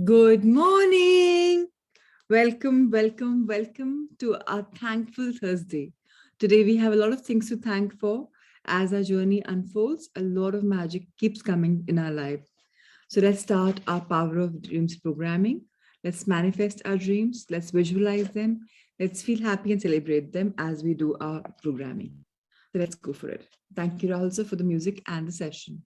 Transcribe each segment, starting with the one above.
Good morning. Welcome, welcome, welcome to our Thankful Thursday. Today, we have a lot of things to thank for. As our journey unfolds, a lot of magic keeps coming in our life. So, let's start our Power of Dreams programming. Let's manifest our dreams. Let's visualize them. Let's feel happy and celebrate them as we do our programming. So, let's go for it. Thank you, Rahul, sir, for the music and the session.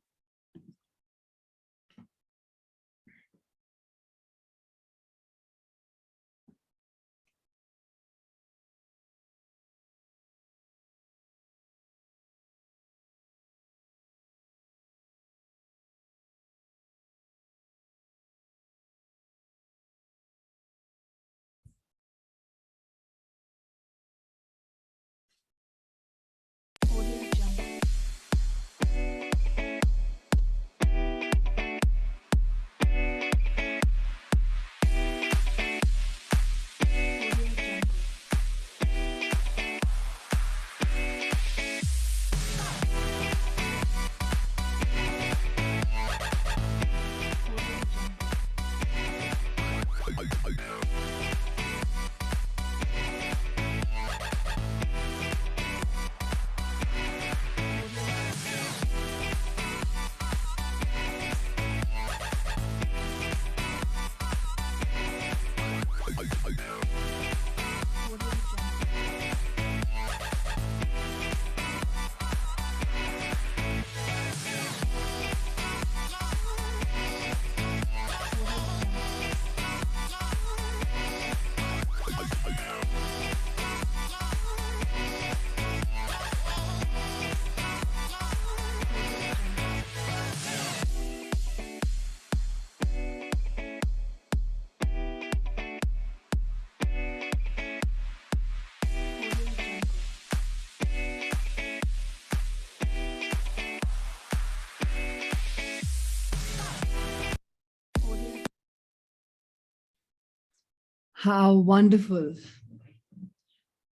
How wonderful.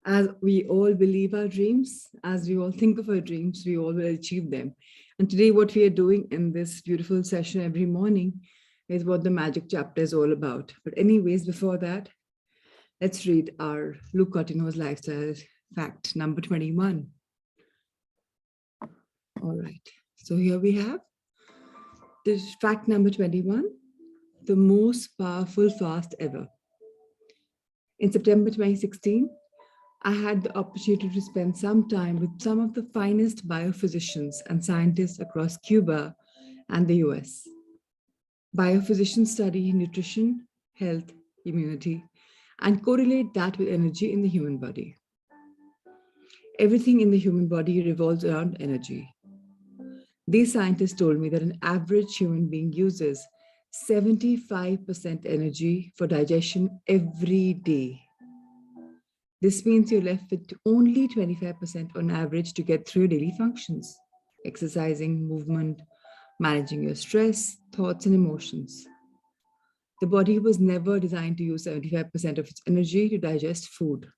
As we all believe our dreams, as we all think of our dreams, we all will achieve them. And today, what we are doing in this beautiful session every morning is what the magic chapter is all about. But, anyways, before that, let's read our Luke Cottino's lifestyle fact number 21. All right. So, here we have this fact number 21, the most powerful fast ever. In September 2016, I had the opportunity to spend some time with some of the finest biophysicians and scientists across Cuba and the US. Biophysicians study nutrition, health, immunity, and correlate that with energy in the human body. Everything in the human body revolves around energy. These scientists told me that an average human being uses 75% energy for digestion every day. This means you're left with only 25% on average to get through your daily functions, exercising, movement, managing your stress, thoughts, and emotions. The body was never designed to use 75% of its energy to digest food.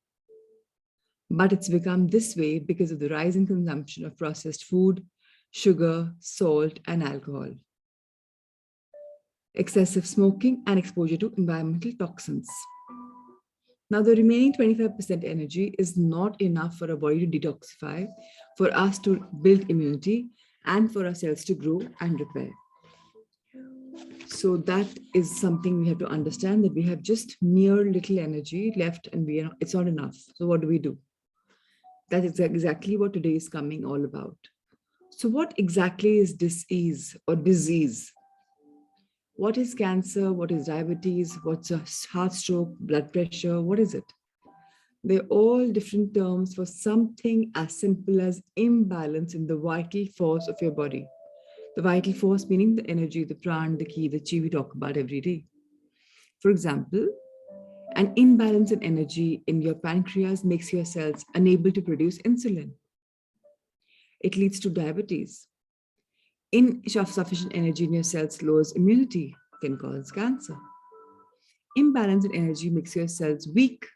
But it's become this way because of the rising consumption of processed food, sugar, salt, and alcohol, excessive smoking, and exposure to environmental toxins. Now, the remaining 25% energy is not enough for our body to detoxify, for us to build immunity, and for our cells to grow and repair. So that is something we have to understand, that we have just mere little energy left and it's not enough. So what do? That is exactly what today is coming all about. So what exactly is disease or disease? What is cancer? What is diabetes? What's a heart stroke, blood pressure? What is it? They're all different terms for something as simple as imbalance in the vital force of your body. The vital force meaning the energy, the pran, the ki, the chi we talk about every day. For example, an imbalance in energy in your pancreas makes your cells unable to produce insulin. It leads to diabetes. Insufficient energy in your cells lowers immunity, can cause cancer. Imbalance in energy makes your cells weak.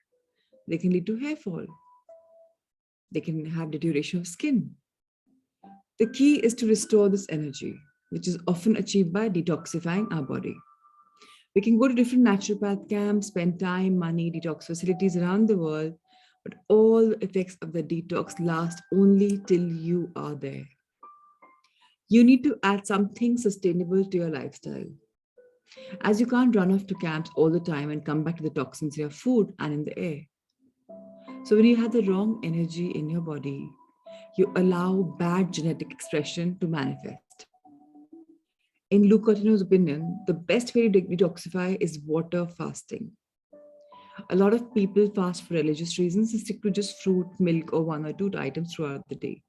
They can lead to hair fall. They can have deterioration of skin. The key is to restore this energy, which is often achieved by detoxifying our body. We can go to different naturopath camps, spend time, money, detox facilities around the world, but all the effects of the detox last only till you are there. You need to add something sustainable to your lifestyle, as you can't run off to camps all the time and come back to the toxins in your food and in the air. So, when you have the wrong energy in your body, you allow bad genetic expression to manifest. In Luke Cottino's opinion, the best way to detoxify is water fasting. A lot of people fast for religious reasons and stick to just fruit, milk, or one or two items throughout the day.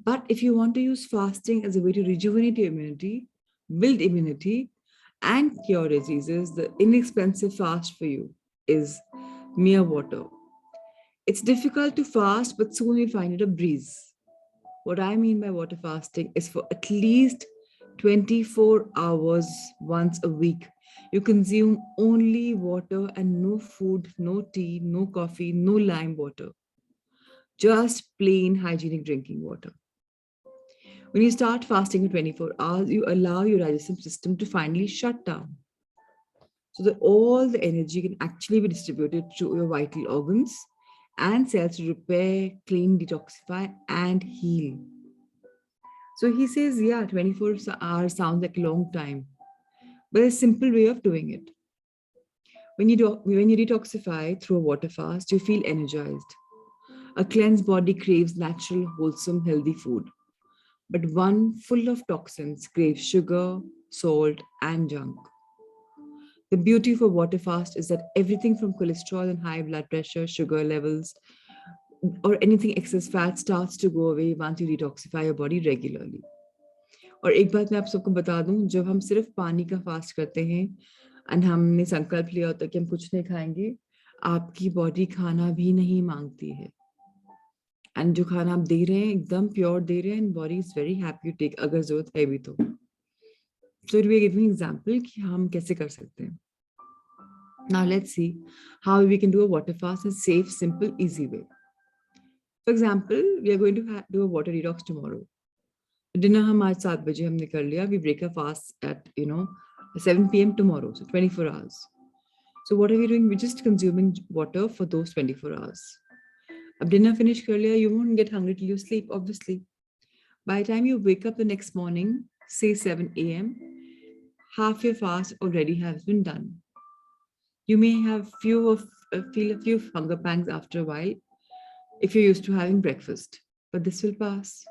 But if you want to use fasting as a way to rejuvenate your immunity, build immunity, and cure diseases, the inexpensive fast for you is mere water. It's difficult to fast, but soon you'll find it a breeze. What I mean by water fasting is for at least 24 hours once a week. You consume only water and no food, no tea, no coffee, no lime water. Just plain hygienic drinking water. When you start fasting for 24 hours, you allow your digestive system to finally shut down so that all the energy can actually be distributed to your vital organs and cells to repair, clean, detoxify, and heal. So he says, yeah, 24 hours sounds like a long time, but a simple way of doing it. When you detoxify through a water fast, you feel energized. A cleansed body craves natural, wholesome, healthy food. But one full of toxins craves sugar, salt, and junk. The beauty of a water fast is that everything from cholesterol and high blood pressure, sugar levels, or anything excess fat starts to go away once you detoxify your body regularly. और एक बात मैं आप सबको बता दूं, जब हम सिर्फ पानी का फास्ट करते हैं और हमने संकल्प लिया होता है कि हम कुछ नहीं खाएंगे, आपकी बॉडी खाना भी नहीं मांगती है। एंड जो खाना आप दे रहे हैं एकदम प्योर दे रहे हैं and body is very happy to take अगर जरूरत है भी तो। So we are giving example कि हम कैसे कर सकते हैं। Now let's see how we can do a water fast in a safe, simple, easy way. For example, we are going to do a water detox tomorrow. Dinner हम आज 7 बजे हमने कर लिया. We break our fast at 7 p.m. tomorrow, so 24 hours. So what are we doing? We're just consuming water for those 24 hours. अब dinner finish कर लिया, you won't get hungry till you sleep, obviously. By the time you wake up the next morning, say 7 a.m., half your fast already has been done. You may have feel a few hunger pangs after a while if you're used to having breakfast, but this will pass.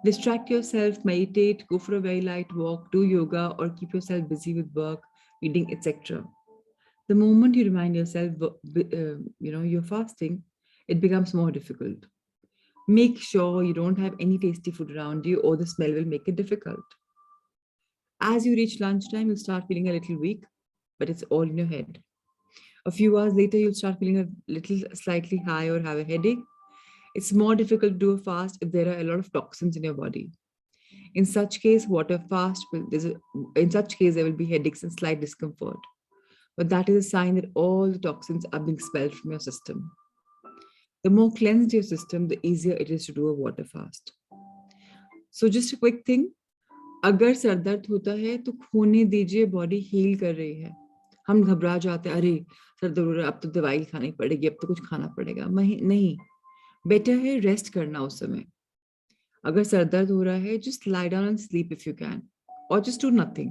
Distract yourself, meditate, go for a very light walk, do yoga, or keep yourself busy with work, reading, etc. The moment you remind yourself, you're fasting, it becomes more difficult. Make sure you don't have any tasty food around you, or the smell will make it difficult. As you reach lunchtime, you'll start feeling a little weak, but it's all in your head. A few hours later, you'll start feeling a little slightly high or have a headache. It's more difficult to do a fast if there are a lot of toxins in your body. In such case, in such case, there will be headaches and slight discomfort. But that is a sign that all the toxins are being expelled from your system. The more cleansed your system, the easier it is to do a water fast. So just a quick thing, अगर sir दर्द होता है तो खोने दीजिए, body heal कर रही है। हम घबरा जाते हैं, अरे सर दर्द हो रहा है, अब तो दवाई खानी पड़ेगी, अब तो कुछ खाना पड़ेगा। नहीं, बेटर है रेस्ट करना उस समय। अगर सर दर्द हो रहा है, just lie down and sleep if you can, or just do nothing.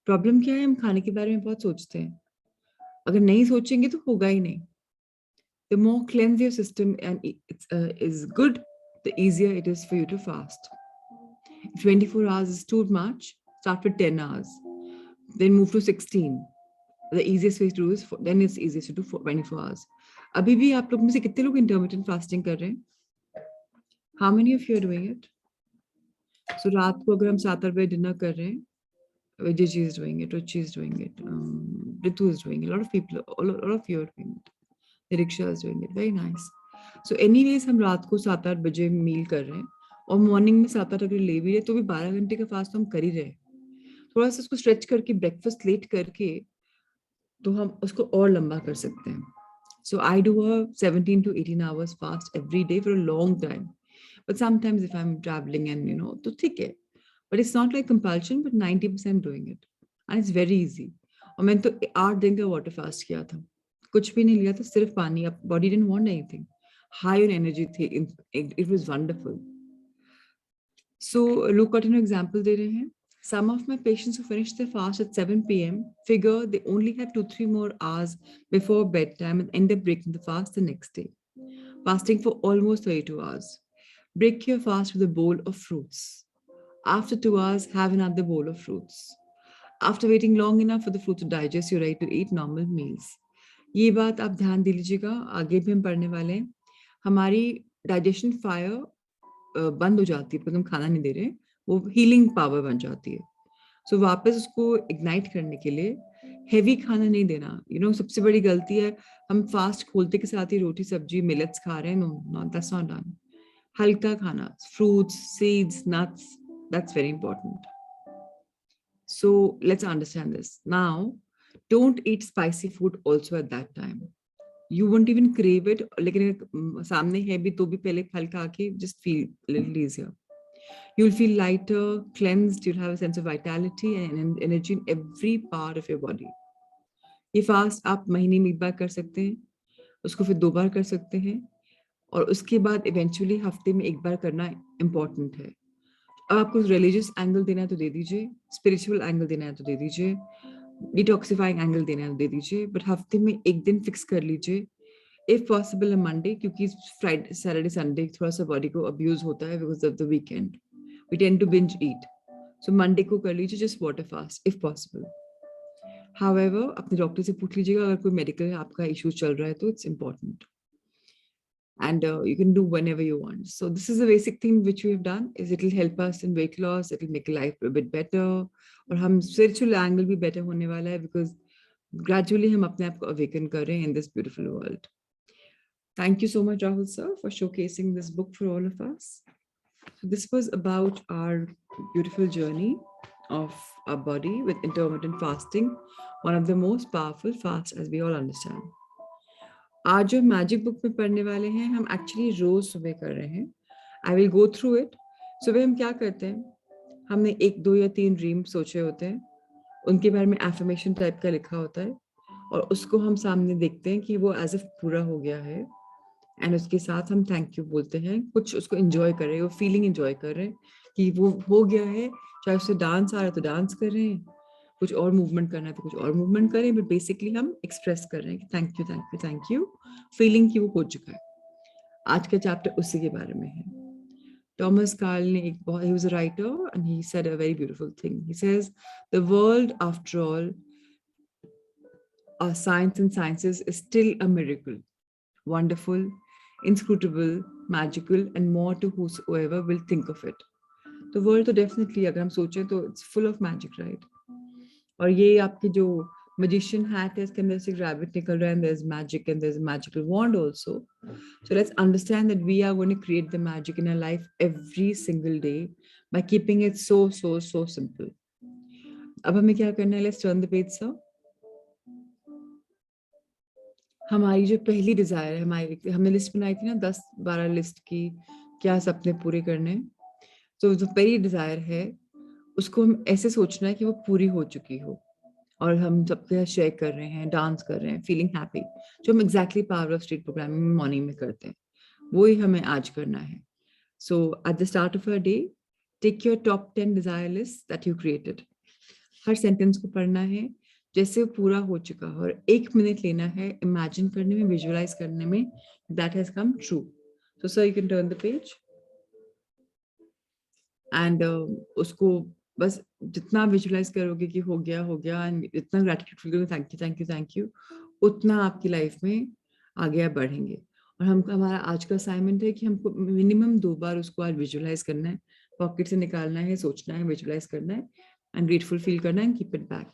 Problem क्या है, हम खाने के बारे में बहुत सोचते हैं। अगर नहीं सोचेंगे तो होगा ही नहीं। The more cleanse your system and is good, the easier it is for you to fast. If 24 hours is too much, start with 10 hours. Then move to 16. The easiest way to do is, then it's easiest to do 24 hours. अभी भी आप लोग में से कितने लोग intermittent fasting कर रहे हैं? How many of you are doing it? So रात को अगर हम 7-8 बजे डिनर कर रहे हैं, Vijay is doing it, Ruchi is doing it, Ritu is doing it, a lot of people, all of you are doing it. Riksha is doing it, very nice. So anyways, हम रात को 7-8 बजे मील कर रहे हैं और मॉर्निंग में 7-8 अगर ले भी रहे तो भी 12 घंटे का फास्ट तो हम कर ही रहे हैं। थोड़ा सा उसको स्ट्रेच करके ब्रेकफास्ट लेट करके तो हम उसको और लंबा कर सकते हैं. So I do a 17 to 18 hours fast every day for a long time. But sometimes if I'm traveling and तो ठीक है. But it's not like compulsion, but 90% doing it. And it's very easy. और मैंने तो 8 दिन का water fast किया था, कुछ भी नहीं लिया था, सिर्फ पानी. अब body didn't want anything, high on energy थी. It was wonderful. सो लोग कंटिन्यू एग्जांपल दे रहे हैं. Some of my patients who finish their fast at 7 p.m. figure they only have 2-3 more hours before bedtime and end up breaking the fast the next day, fasting for almost 32 hours. Break your fast with a bowl of fruits. After 2 hours, have another bowl of fruits. After waiting long enough for the fruit to digest, you're ready to eat normal meals. ये बात आप ध्यान दे लीजिएगा, आगे भी हम पढ़ने वाले हैं. हमारी डाइजेशन फायर बंद हो जाती है, हम खाना नहीं दे रहे, वो हीलिंग पावर बन जाती है. सो वापस उसको इग्नाइट करने के लिए हेवी खाना नहीं देना. सबसे बड़ी गलती है, हम फास्ट खोलते के साथ ही रोटी सब्जी मिलेट्स खा रहे हैं. No, that's not done. हल्का खाना, fruits, seeds, nuts, that's very important. So let's understand this now. Don't eat spicy food also at that time. You won't even crave it, लेकिन सामने है भी तो भी पहले हल्का आके just feel a little easier. You'll feel lighter, cleansed, you'll have a sense of vitality and energy in every part of your body. ये फास्ट आप महीने में एक बार कर सकते हैं, उसको फिर 2 बार कर सकते हैं, और उसके बाद इवेंचुअली हफ्ते में 1 बार करना इम्पोर्टेंट है. अब आपको रिलीजियस एंगल देना है तो दे दीजिए, स्पिरिचुअल एंगल देना है तो दे दीजिए, डिटॉक्सिफाइंग एंगल देना है तो दे दीजिए, बट हफ्ते में 1 दिन फिक्स कर लीजिए. इफ पॉसिबल मंडे, क्योंकि फ्राइडे सैटरडे संडे थोड़ा सा बॉडी को अब्यूज होता है because of the weekend, we tend to binge eat. So Monday को कर लीजिए just water fast if possible. However अपने डॉक्टर से पूछ लीजिएगा अगर कोई मेडिकल आपका इशू चल रहा है तो it's important. And you can do whenever you want. So this is the basic thing which we have done. Is it will help us in weight loss. It will make life a bit better. और हम spiritual angle भी better होने वाला है because gradually हम अपने आप को awaken कर रहे हैं in this beautiful world. Thank you so much, Rahul sir, for showcasing this book for all of us. So this was about our beautiful journey of our body with intermittent fasting, one of the most powerful fasts as we all understand. आज जो magic book में पढ़ने वाले हैं हम actually रोज सुबह कर रहे हैं. I will go through it. सुबह हम क्या करते हैं, हमने 1, 2 या 3 ड्रीम सोचे होते हैं, उनके बारे में एफर्मेशन टाइप का लिखा होता है, और उसको हम सामने देखते हैं कि वो एज इफ पूरा हो गया है, एंड उसके साथ हम थैंक यू बोलते हैं. कुछ उसको एंजॉय कर रहे हैं, वो फीलिंग एंजॉय कर रहे हैं कि वो हो गया है. चाहे उससे डांस आ रहा है तो डांस कर रहे हैं, कुछ और मूवमेंट करना है तो कुछ और मूवमेंट करें, बट बेसिकली हम एक्सप्रेस कर रहे हैं कि thank you thank you thank you, feeling की वो हो चुका है. आज का चैप्टर उसी के बारे में है. टॉमस कार्ल ने एक बहुत, he was a writer and he said a very beautiful thing. He says the world after all science and sciences is still a miracle, wonderful, inscrutable, magical, and more to whosoever will think of it. The world तो definitely अगर हम सोचें तो it's full of magic, right? और ये आपके जो magician hat है इसके अंदर से rabbit निकल रहा है, and there's magic and there's a magical wand also. So let's understand that we are going to create the magic in our life every single day by keeping it so simple. अब हमें क्या करना है? Let's turn the page, sir. हमारी जो पहली Dzire है, हमने लिस्ट बनाई थी ना 10-12 लिस्ट की, क्या सपने पूरे करने. तो जो पहली डिजायर है उसको हम ऐसे सोचना है कि वो पूरी हो चुकी हो, और हम सबके साथ शेयर कर रहे हैं, डांस कर रहे हैं, फीलिंग हैप्पी, जो हम exactly power of street programming में मॉर्निंग में करते हैं, वो ही हमें आज करना है. So at the start of a day take your top 10 desire list that you created. हर सेंटेंस को पढ़ना है जैसे वो पूरा हो चुका है, और 1 मिनट लेना है इमेजिन करने में, विजुअलाइज करने में, that has come true. So sir you can turn the page and उसको बस जितना विजुअलाइज करोगे कि हो गया एंड इतना ग्रेटिट्यूड फील करोगे, थैंक यू, उतना आपकी लाइफ में आगे आप बढ़ेंगे. और हमको हमारा आज का असाइनमेंट है कि हमको मिनिमम 2 बार उसको आज विजुअलाइज करना है, पॉकेट से निकालना है, सोचना है, विजुअलाइज करना है, एंड ग्रेटफुल फील करना है, एंड कीप इट बैक.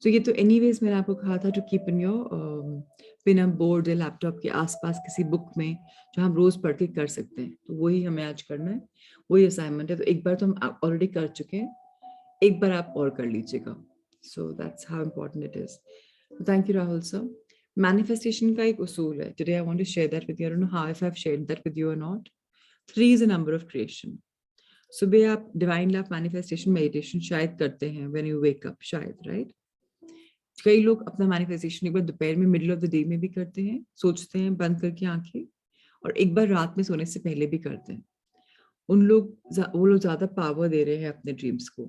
तो ये तो एनीवेज मैंने आपको कहा था to keep in your pin up board या लैपटॉप के आसपास किसी बुक में, जो हम रोज पढ़ के कर सकते हैं. तो वही हमें आज करना है, वही असाइनमेंट है. तो एक बार तो हम ऑलरेडी कर चुके हैं, एक बार आप और कर लीजिएगा. So that's how important it is. Thank you Rahul sir. Manifestation का एक उसूल है, today I want to share that with you. I don't know how if I have shared that with you और not. 3 is a number of creation. सुबह आप divine love manifestation meditation शायद करते हैं व्हेन यू वेक अप, शायद, right? कई लोग अपना मैनिफेस्टेशन एक बार दोपहर में, मिडिल ऑफ द डे में भी करते हैं, सोचते हैं बंद करके आंखें, और एक बार रात में सोने से पहले भी करते हैं। वो लोग ज्यादा पावर दे रहे हैं अपने ड्रीम्स को,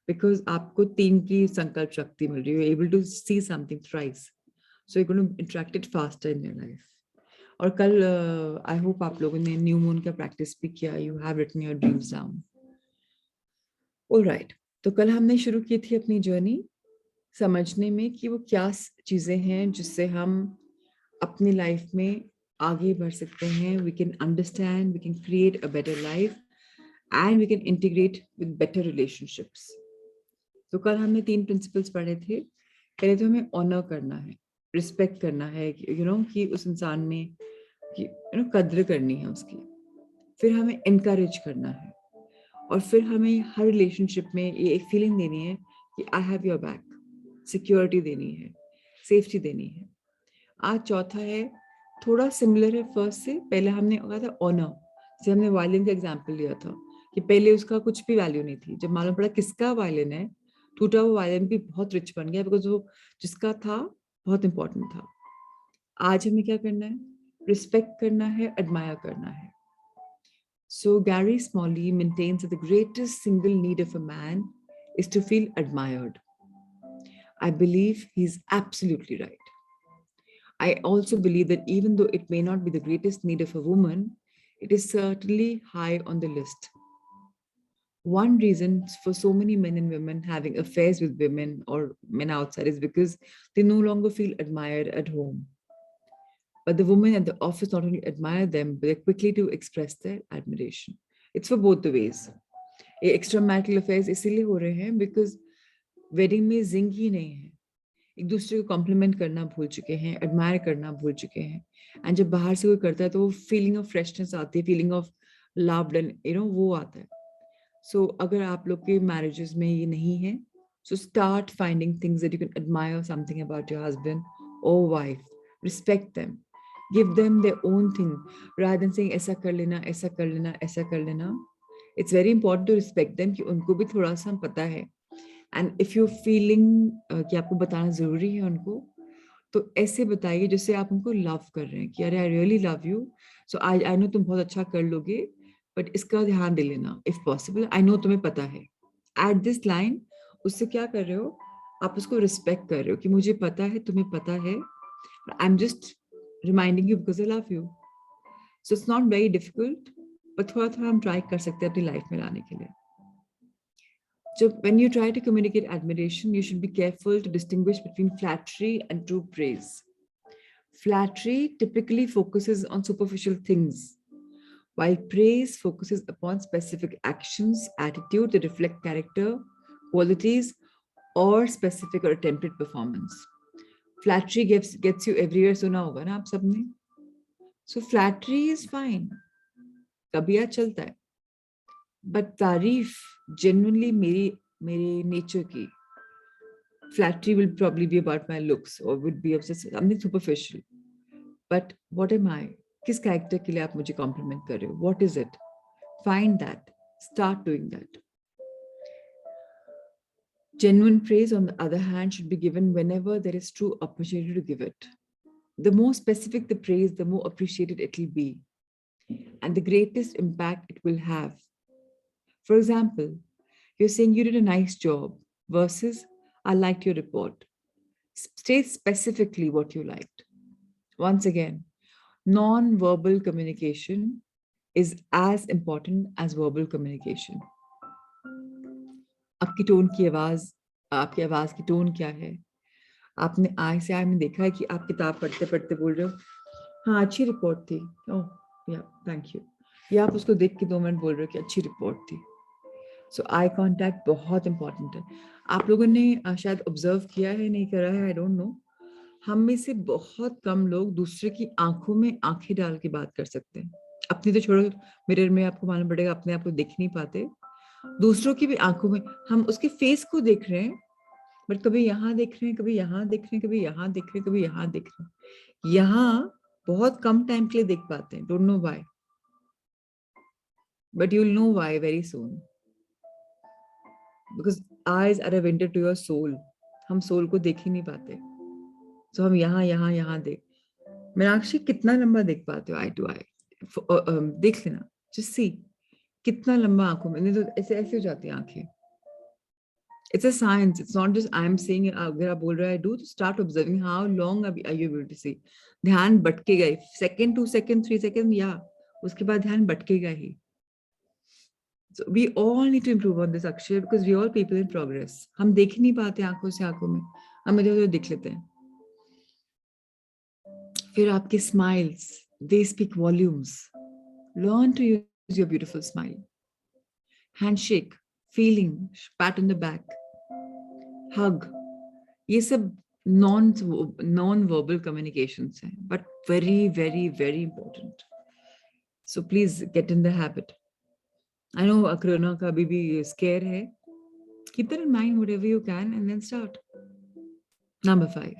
बिकॉज आपको 3 की संकल्प शक्ति मिल रही है, able to see something thrice, so you gonna interact it faster in your life. और कल आई होप आप लोगों ने न्यू मून का प्रैक्टिस भी किया, you have written your dreams down. Alright, तो कल हमने शुरू की थी अपनी जर्नी समझने में कि वो क्या चीजें हैं जिससे हम अपनी लाइफ में आगे बढ़ सकते हैं। We can understand, we can create a better life and we can integrate with better relationships. तो कल हमने 3 प्रिंसिपल्स पढ़े थे। पहले तो हमें ऑनर करना है, रिस्पेक्ट करना है, यू नो कि उस इंसान में कि कद्र करनी है उसकी। फिर हमें एनकरेज करना है, और फिर हमें हर रिलेशनशिप में ये एक फीलिंग देनी है कि I have your back, security देनी है, सेफ्टी देनी है। आज चौथा है, थोड़ा सिमिलर है फर्स्ट से। पहले हमने कहा था ऑनर, से हमने वायलिन का एग्जांपल लिया था कि पहले उसका कुछ भी वैल्यू नहीं थी, जब मालूम पड़ा किसका वायलिन है, टूटा हुआ वायलिन भी बहुत रिच बन गया, बिकॉज वो जिसका था बहुत इंपॉर्टेंट था। आज हमें क्या करना है? रिस्पेक्ट करना है, एडमायर करना है। So Gary Smalley maintains that the greatest single need of a man is to feel admired. I believe he's absolutely right. I also believe that even though it may not be the greatest need of a woman, it is certainly high on the list. One reason for so many men and women having affairs with women or men outside is because they no longer feel admired at home. But the women at the office not only admire them, but they're quickly to express their admiration. It's for both the ways. ये extra marital affairs इसीलिए हो रहे हैं because wedding में जिंग ही नहीं है, एक दूसरे को कॉम्प्लीमेंट करना भूल चुके हैं, एडमायर करना भूल चुके हैं। एंड जब बाहर से कोई करता है तो वो फीलिंग ऑफ फ्रेशनेस आती है, फीलिंग ऑफ लव्ड एंड वो आता है। सो अगर आप लोग के मैरिजेस में ये नहीं है, so start finding things that you can admire something about your husband और wife, respect them, give them their own thing rather than saying ऐसा कर लेना, ऐसा कर लेना, ऐसा कर लेना। It's very important to respect them कि उनको भी थोड़ा सा पता है। And if you're feeling कि आपको बताना जरूरी है उनको, तो ऐसे बताइए जैसे आप उनको लव कर रहे हैं कि अरे I really love you, so I know तुम बहुत अच्छा कर लोगे, बट इसका ध्यान दे लेना इफ पॉसिबल, आई नो तुम्हें पता है। एट दिस लाइन उससे क्या कर रहे हो? आप उसको रिस्पेक्ट कर रहे हो कि मुझे पता है, तुम्हें पता है, I am just reminding you because I love you. So it's not very difficult, पर थोड़ा थोड़ा हम ट्राई कर सकते हैं अपनी लाइफ में लाने के लिए। So when you try to communicate admiration, you should be careful to distinguish between flattery and true praise. Flattery typically focuses on superficial things, while praise focuses upon specific actions, attitude that reflect character, qualities, or specific or attempted performance. Flattery gets you everywhere, सुना होगा ना आप सबने? So flattery is fine, कभी चलता है, but तारीफ genuinely मेरे नेचर की, flattery will probably be about my looks or would be of something superficial, but what am I, किस character के लिए आप मुझे compliment कर रहे हो, what is it? Find that, start doing that. Genuine praise, on the other hand, should be given whenever there is true opportunity to give it. The more specific the praise, the more appreciated it will be, and the greatest impact it will have. For example, you're saying you did a nice job versus I liked your report. State specifically what you liked. Once again, non-verbal communication is as important as verbal communication. आपकी tone की आवाज, आपकी आवाज की tone क्या है? आपने आय से आय में देखा है कि आप किताब पढ़ते पढ़ते बोल रहे हो हाँ अच्छी रिपोर्ट थी, ओह या थैंक यू, या आप उसको देख के 2 मिनट बोल रहे हो कि अच्छी रिपोर्ट थी। सो आई कॉन्टैक्ट बहुत इंपॉर्टेंट है। आप लोगों ने शायद ऑब्जर्व किया है, नहीं करा है, आई डोंट नो, हम में से बहुत कम लोग दूसरे की आंखों में आंखें डाल के बात कर सकते हैं। अपनी तो छोड़ो, मिरर में आपको मालूम पड़ेगा अपने आप को देख नहीं पाते, दूसरों की भी आंखों में हम उसके फेस को देख रहे हैं, बट कभी यहाँ देख रहे हैं, कभी यहाँ देख रहे हैं, कभी यहाँ देख रहे हैं, कभी यहाँ देख रहे हैं। यहाँ बहुत कम टाइम के लिए देख पाते हैं, don't know why, but you will know why very soon, because eyes are a window to your soul. हम सोल को देख ही नहीं पाते। तो हम यहाँ देख, मीनाक्षी कितना लंबा देख पाते हो आई टू आई? देख लेना, जस्ट सी कितना लंबा आंखों में, नहीं तो ऐसे ऐसे हो जाती है आंखें। It's a science. It's not just I'm saying अगर आप बोल रहे हैं do, start observing how long are you able to see. ध्यान भटकेगा ही, second 2 second 3 second या उसके बाद ध्यान भटकेगा ही. So we all need to improve on this, Akshay, because we all people in progress. हम देख नहीं पाते आंखों से आंखों में, हम इधर-उधर देख लेते हैं. फिर आपके smiles, they speak volumes. Learn to use your beautiful smile. Handshake, feeling, pat on the back, hug. ये सब नॉन वर्बल कम्युनिकेशंस हैं, but very very very important. So please get in the habit. I know corona का अभी भी scare है. Keep that in mind whatever you can and then start. Number 5,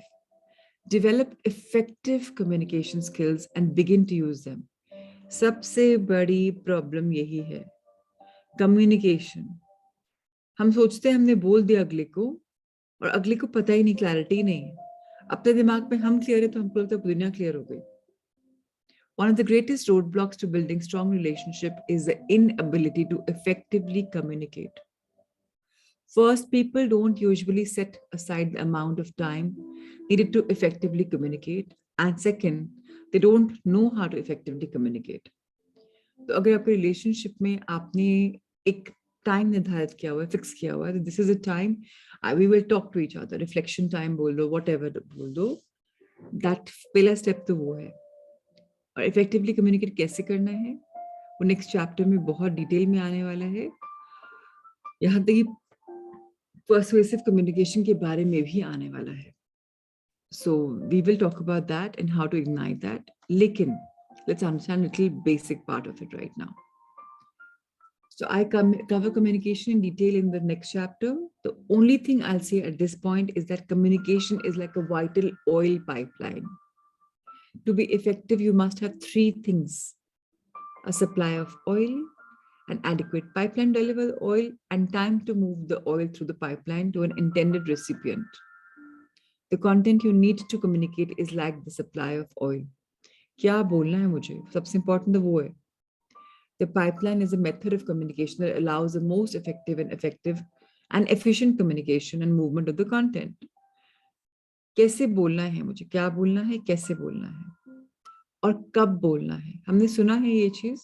develop effective communication skills and begin to use them. सबसे बड़ी problem यही है, communication. हम सोचते हैं हमने बोल दिया अगले को, और अगले को पता ही नहीं, क्लैरिटी नहीं है. अपने दिमाग में हम क्लियर है तो हमको लगता है दुनिया क्लियर हो गई. One of the greatest roadblocks to building strong relationship is the inability to effectively communicate. First, people don't usually set aside the amount of time needed to effectively communicate. And second, they don't know how to effectively communicate. तो अगर आपके relationship में आपने एक time निर्धारित किया हुआ है, फिक्स किया हुआ है, this is a time we will talk to each other, reflection time बोल दो, व्हाटएवर बोल दो, दैट पहला स्टेप तो वो है. और इफेक्टिवली कम्युनिकेट कैसे करना है वो नेक्स्ट चैप्टर में बहुत डिटेल में आने वाला है. यहाँ तक कि पर्सुएसिव कम्युनिकेशन के बारे में भी आने वाला है. So we will talk about that and how to ignite that. लेकिन let's understand a little basic part of it right now. So I cover communication in detail in the next chapter. The only thing I'll say at this point is that communication is like a vital oil pipeline. To be effective, you must have 3 things: a supply of oil, an adequate pipeline to deliver the oil, and time to move the oil through the pipeline to an intended recipient. The content you need to communicate is like the supply of oil. क्या बोलना है मुझे, सबसे important तो वो है. The pipeline is a method of communication that allows the most effective and efficient communication and movement of the content. कैसे बोलना है मुझे, क्या बोलना है, कैसे बोलना है और कब बोलना है. हमने सुना है ये चीज,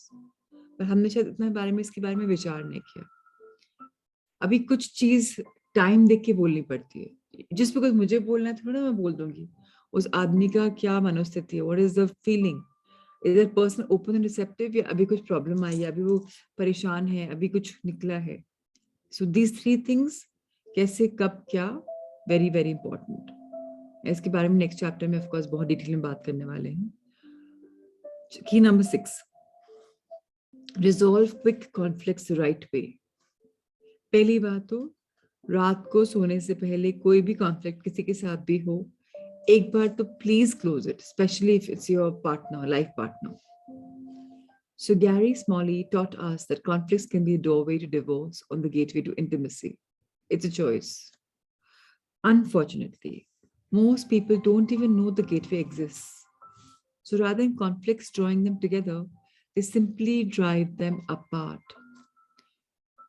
पर हमने शायद इतना बारे में इसके बारे में विचार नहीं किया. अभी कुछ चीज टाइम देख के बोलनी पड़ती है. जिस वक्त मुझे बोलना है थोड़ा मैं बोल दूंगी, उस आदमी का क्या मनोस्थिति है, what is the feeling, is that person open and receptive, या अभी कुछ प्रॉब्लम आई है, अभी वो परेशान है, अभी कुछ निकला है. सो दीज 3 थिंग्स, कैसे, कब, क्या, वेरी वेरी इंपॉर्टेंट. इसके बारे में नेक्स्ट चैप्टर में ऑफ कोर्स बहुत डिटेल में बात करने वाले हैं. की number 6, resolve quick conflicts the right way. पहली बात तो रात को सोने से पहले कोई भी कॉन्फ्लिक्ट किसी के साथ भी हो, एक बार तो please close it, specially if it's your partner, life partner. So Gary Smalley taught us that conflicts can be a doorway to divorce or the gateway to intimacy. It's a choice. Unfortunately, most people don't even know the gateway exists. So rather than conflicts drawing them together, they simply drive them apart.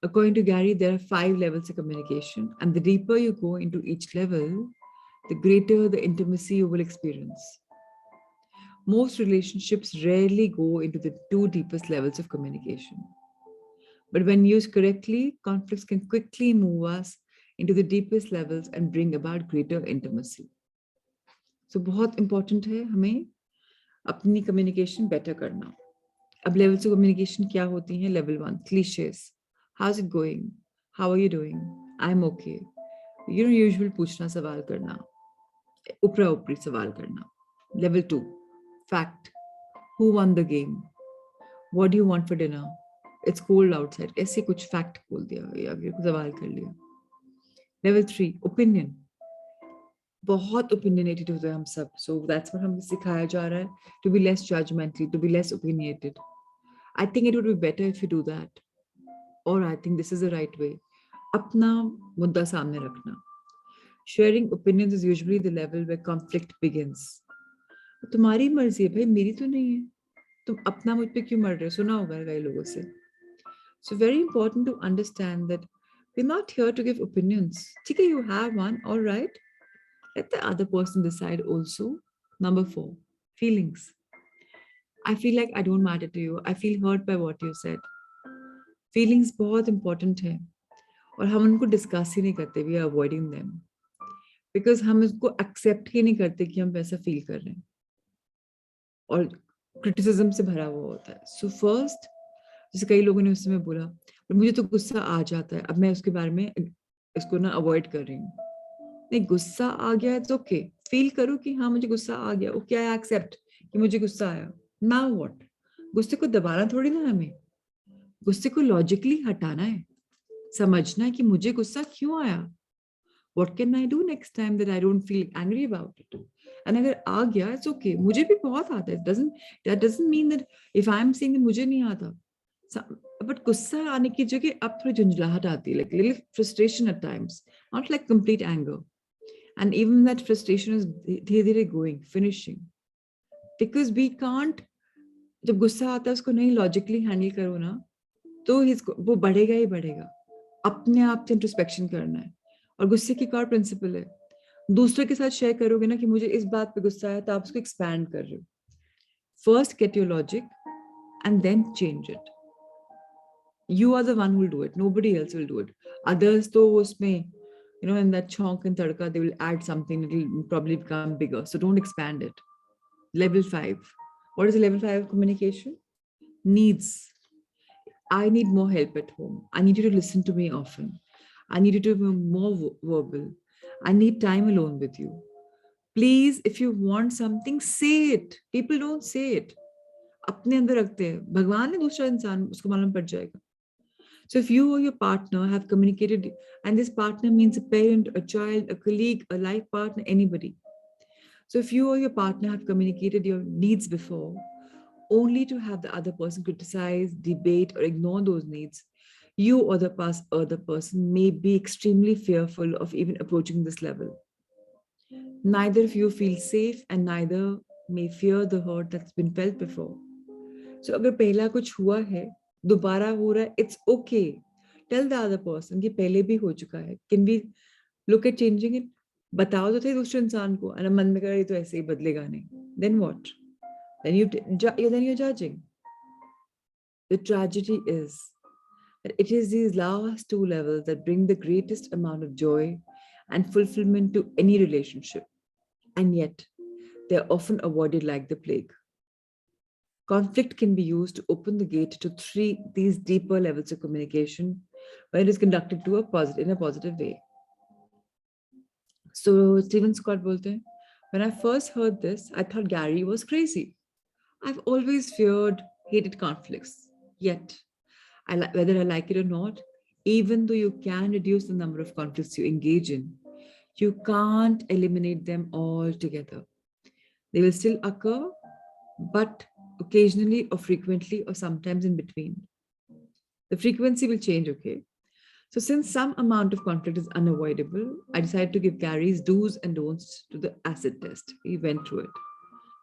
According to Gary, there are 5 levels of communication, and the deeper you go into each level, the greater the intimacy you will experience. Most relationships rarely go into the 2 deepest levels of communication. But when used correctly, conflicts can quickly move us into the deepest levels and bring about greater intimacy. So बहुत important है हमें अपनी communication better करना. अब levels of communication क्या होती हैं? Level 1, cliches. How's it going? How are you doing? I'm okay. You know, usual पूछना, सवाल करना, ऊपरा ऊपरी सवाल करना. Level 2, fact. Who won the game? What do you want for dinner? It's cold outside. ऐसे कुछ fact बोल दिया या फिर सवाल कर लिया. Level 3, opinion. बहुत opinionated होते हैं हम सब. So that's what हमें सिखाया जा रहा है, to be less judgmental, to be less opinionated. I think it would be better if you do that. Or I think this is the right way. अपना मुद्दा सामने रखना. Sharing opinions is usually the level where conflict begins. तुम्हारी मर्जी है भाई, मेरी तो नहीं है. तुम अपना मुझ पे क्यों मर रहे हो? सुना होगा कई लोगों से. So very important to understand that we're not here to give opinions. ठीक है, you have one, all right. Let the other person decide also. Number 4, feelings. I feel like I don't matter to you. I feel hurt by what you said. Feelings बहुत important है और हम उनको discuss ही नहीं करते. We are avoiding them because हम इसको accept ही नहीं करते कि हम वैसा फील कर रहे हैं और क्रिटिसिज्म से भरा हुआ होता है. सो फर्स्ट, जैसे कई लोगों ने उस समय बोला, पर मुझे तो गुस्सा आ जाता है, अब मैं उसके बारे में इसको ना अवॉइड कर रही हूँ. नहीं, गुस्सा आ गया है तो ओके, फील करो कि हाँ मुझे गुस्सा आ गया. ओके, आई एक्सेप्ट कि मुझे गुस्सा आया. Now what? गुस्से को दबाना थोड़ी ना हमें, गुस्से को लॉजिकली हटाना है, समझना है कि मुझे गुस्सा क्यों आया. What can I do next time that I don't feel angry about it? And अगर आ गया, it's okay. मुझे भी बहुत आता है. That doesn't mean that if I'm saying that मुझे नहीं आता. But गुस्सा आने की जगह अब थोड़ी झुंझलाहट आती है, like little frustration at times, not like complete anger. And even that frustration is धीरे-धीरे going, finishing. Because we can't, जब गुस्सा आता है उसको नहीं लॉजिकली हैंडल करो ना, तो वो बढ़ेगा ही बढ़ेगा. अपने आप से इंट्रोस्पेक्शन करना है. और गुस्से की कार प्रिंसिपल है, दूसरे के साथ शेयर करोगे ना कि मुझे इस बात पे गुस्सा है, तो आप उसको एक्सपैंड कर रहे हो. First get your logic and then change it. You are the one who will do it, nobody else will do it. Others तो उसमें in that chonk and tadka they will add something, it will probably become bigger, so don't expand it. Level 5. What is the level 5 of communication? Needs. I need more help at home. I need you to listen to me often. I need you to be more verbal. I need time alone with you. Please, if you want something, say it. People don't say it. अपने अंदर रखते हैं. भगवान है दूसरा इंसान, उसको मालूम पड़ जाएगा. So if you or your partner have communicated, and this partner means a parent, a child, a colleague, a life partner, anybody. So if you or your partner have communicated your needs before, only to have the other person criticize, debate, or ignore those needs, you or the other person may be extremely fearful of even approaching this level. Neither of you feel safe and neither may fear the hurt that's been felt before. So अगर पहला कुछ हुआ है, दोबारा हो रहा है, it's okay. Tell the other person कि पहले भी हो चुका है. Can we look at changing it? बताओ तो थे दूसरे इंसान को, और मन में करे तो ऐसे ही बदलेगा नहीं. Then what? Then you're judging. The tragedy is that it is these last two levels that bring the greatest amount of joy and fulfillment to any relationship. And yet, they're often avoided like the plague. Conflict can be used to open the gate to these deeper levels of communication when it is conducted in a positive way. So Stephen Scott bolte hain, when I first heard this, I thought Gary was crazy. I've always hated conflicts. Yet, whether I like it or not, even though you can reduce the number of conflicts you engage in, you can't eliminate them altogether. They will still occur, but occasionally or frequently or sometimes in between. The frequency will change, okay? So since some amount of conflict is unavoidable, I decided to give Gary's do's and don'ts to the acid test. He went through it.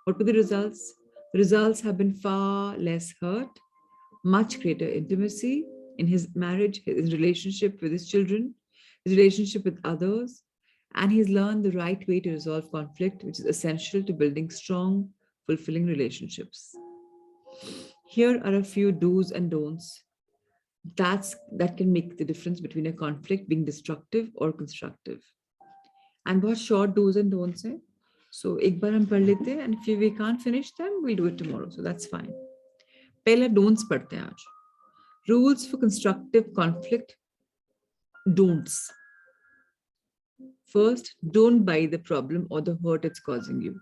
What were the results? The results have been far less hurt, much greater intimacy in his marriage, his relationship with his children, his relationship with others, and he's learned the right way to resolve conflict, which is essential to building strong, fulfilling relationships. Here are a few do's and don'ts that can make the difference between a conflict being destructive or constructive. And what short do's and don'ts hai. So ek baar hum padh lete hain, and if we can't finish them, we'll do it tomorrow. So that's fine. Pehla don'ts padhte hain aaj. Rules for constructive conflict. Don'ts. First, don't buy the problem or the hurt it's causing you.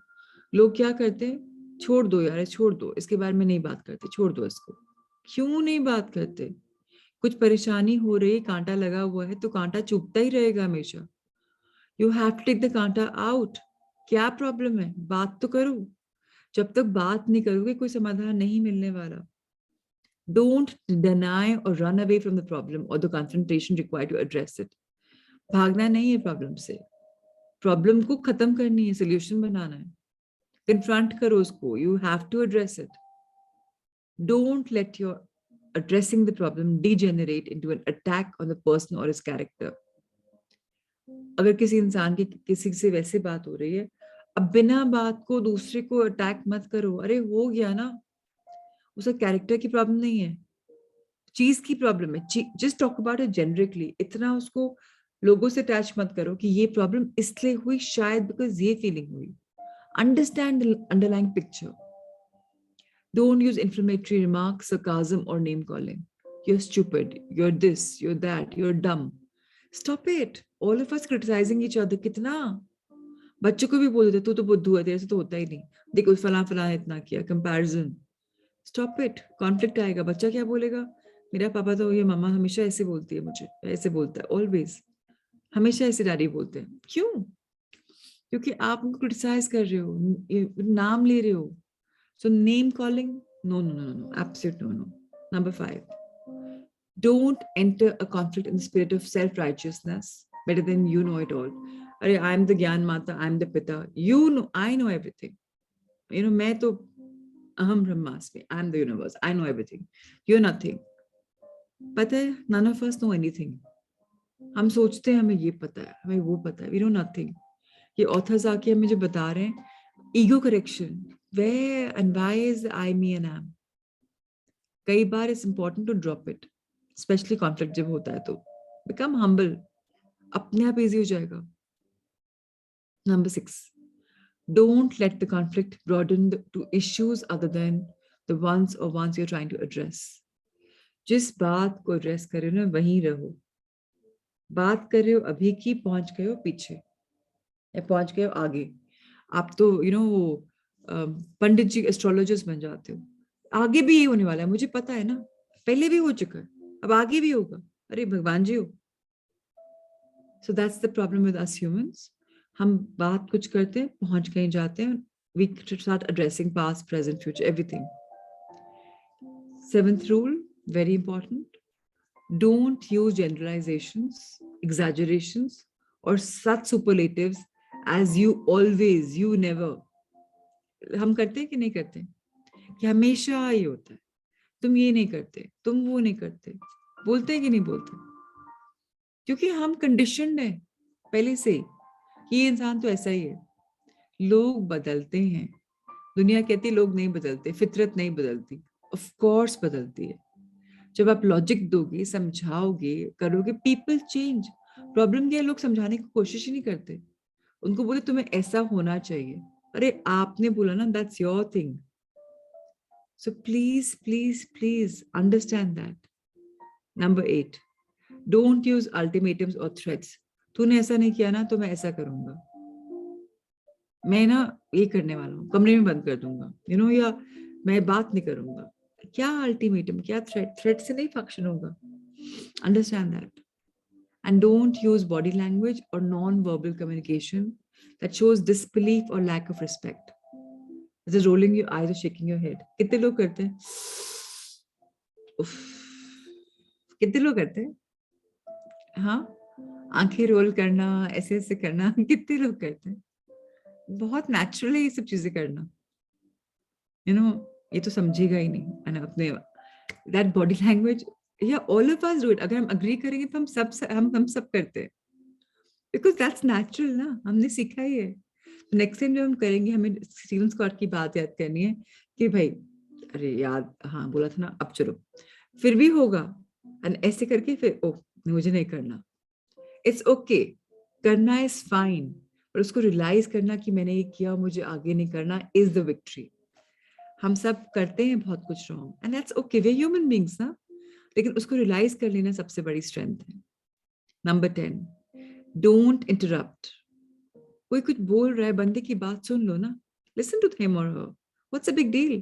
लोग क्या करते हैं? छोड़ दो यार, छोड़ दो, इसके बारे में नहीं बात करते, छोड़ दो इसको. क्यों नहीं बात करते? कुछ परेशानी हो रही, कांटा लगा हुआ है, तो कांटा चुभता ही रहेगा हमेशा. You have to take the कांटा out. क्या प्रॉब्लम है? बात तो करो. जब तक बात नहीं करोगे, कोई समाधान नहीं मिलने वाला. Don't deny or run away from the problem or the confrontation required to address it. भागना नहीं है प्रॉब्लम से. प्रॉब्लम को खत्म करनी है, सोल्यूशन बनाना है, कन्फ्रंट करो उसको, you have to address it. Don't let your addressing the problem degenerate into an attack on the person or his character. अगर किसी इंसान की किसी से वैसे बात हो रही है, अब बिना बात को दूसरे को अटैक मत करो. अरे हो गया ना, उसका कैरेक्टर की प्रॉब्लम नहीं है, चीज की प्रॉब्लम है. Just talk about it generically. इतना उसको लोगों से अटैच मत करो कि ये प्रॉब्लम इसलिए हुई, शायद बिकॉज ये फीलिंग हुई. Understand the underlying picture. Don't use inflammatory remarks, sarcasm, or name calling. You're stupid, you're this, you're that, you're dumb. Stop it. All of us criticizing each other. कितना बच्चों को भी बोल देते तू तो बुद्धू है, तेरे से तो होता ही नहीं, देखो फलां फलां इतना किया. कंपैरिजन. Stop it. कॉन्फ्लिक्ट आएगा. बच्चा क्या बोलेगा, मेरा पापा तो, ये मम्मा हमेशा ऐसे बोलती है, मुझे ऐसे बोलता है, ऑलवेज हमेशा ऐसे डैडी बोलते हैं. क्यों? क्योंकि आप उनको क्रिटिसाइज कर रहे हो, नाम ले रहे हो. So name calling, no, absolute no. Number 5, don't enter a conflict in the spirit of self-righteousness, better than you know it all. Arey, I am the Gyan Mata, I am the Pita. You know, I know everything. You know, मैं तो Aham Brahmasmi. I am the universe. I know everything. You're nothing. पता है, none of us know anything. हम सोचते हैं हमें ये पता है, हमें वो पता है. We know nothing. ये authors आके हमें जो बता रहे हैं, ego correction. Where and why is I, me and am? कई बार it's important to drop it, especially conflict जब होता है तो. Become humble. अपने आप easy हो जाएगा. Number 6, don't let the conflict broaden to issues other than the ones you're trying to address. जिस बात को address कर रहे हो ना, वहीं रहो. बात कर रहे हो अभी की, पहुंच गए हो पीछे या पहुंच गए हो आगे. आप तो पंडित जी, एस्ट्रोलॉजर्स बन जाते हो. आगे भी ये होने वाला है, मुझे पता है ना, पहले भी हो चुका है, अब आगे भी होगा. अरे भगवान जी हो. So that's the problem with us humans. हम बात कुछ करते हैं, पहुंच कहीं जाते हैं. We start addressing past, present, future, everything. 7th rule, very important. Don't use generalizations, exaggerations, or such superlatives as you always, you never. हम करते हैं कि नहीं करते, कि हमेशा ये होता है, तुम ये नहीं करते, तुम वो नहीं करते. बोलते हैं कि नहीं बोलते? क्योंकि हम कंडीशनड है पहले से कि ये इंसान तो ऐसा ही है. लोग बदलते हैं. दुनिया कहती है लोग नहीं बदलते, फितरत नहीं बदलती. ऑफ कोर्स बदलती है. जब आप लॉजिक दोगे, समझाओगे, करोगे, पीपल चेंज. प्रॉब्लम क्या है, लोग समझाने की कोशिश ही नहीं करते. उनको बोले तुम्हें ऐसा होना चाहिए. अरे आपने बोला ना, that's your thing. So please understand that. Number 8, don't use ultimatums or threats. तूने ऐसा नहीं किया ना तो मैं ऐसा करूंगा, मैं ना ये करने वाला हूँ, कमरे में बंद कर दूंगा, या मैं बात नहीं करूंगा. क्या अल्टीमेटम, क्या थ्रेट से नहीं फंक्शन होगा. Understand that. And don't use body language or non-verbal communication that shows disbelief or lack of respect. Just rolling your eyes or shaking your head. कितने लोग करते हैं? कितने लोग करते हैं? हाँ, आंखें रोल करना, ऐसे ऐसे करना, कितने लोग करते हैं? बहुत नेचुरल है ये सब चीजें करना. ये तो समझेगा ही नहीं. है ना, अपने that body language, yeah, all of us do it. अगर हम agree करेंगे तो हम सब करते हैं. Because that's natural ना, हमने सीखा ही है. नेक्स्ट टाइम जब हम करेंगे, हमें स्टीवन स्कॉट की बात याद करनी है कि भाई, अरे याद, हाँ बोला था ना, अब चलो. फिर भी होगा, ऐसे करके फिर मुझे नहीं करना. इट्स ओके, करना इज फाइन, पर उसको रियलाइज करना कि मैंने ये किया, मुझे आगे नहीं करना, इज द विक्ट्री. हम सब करते हैं बहुत कुछ wrong, and that's okay, we are human beings ना, लेकिन उसको रियलाइज कर लेना सबसे बड़ी स्ट्रेंथ है. Number 10, don't interrupt. कोई कुछ बोल रहा है, बंदे की बात सुन लो ना. लिसन टू हिम और her. What's a big deal.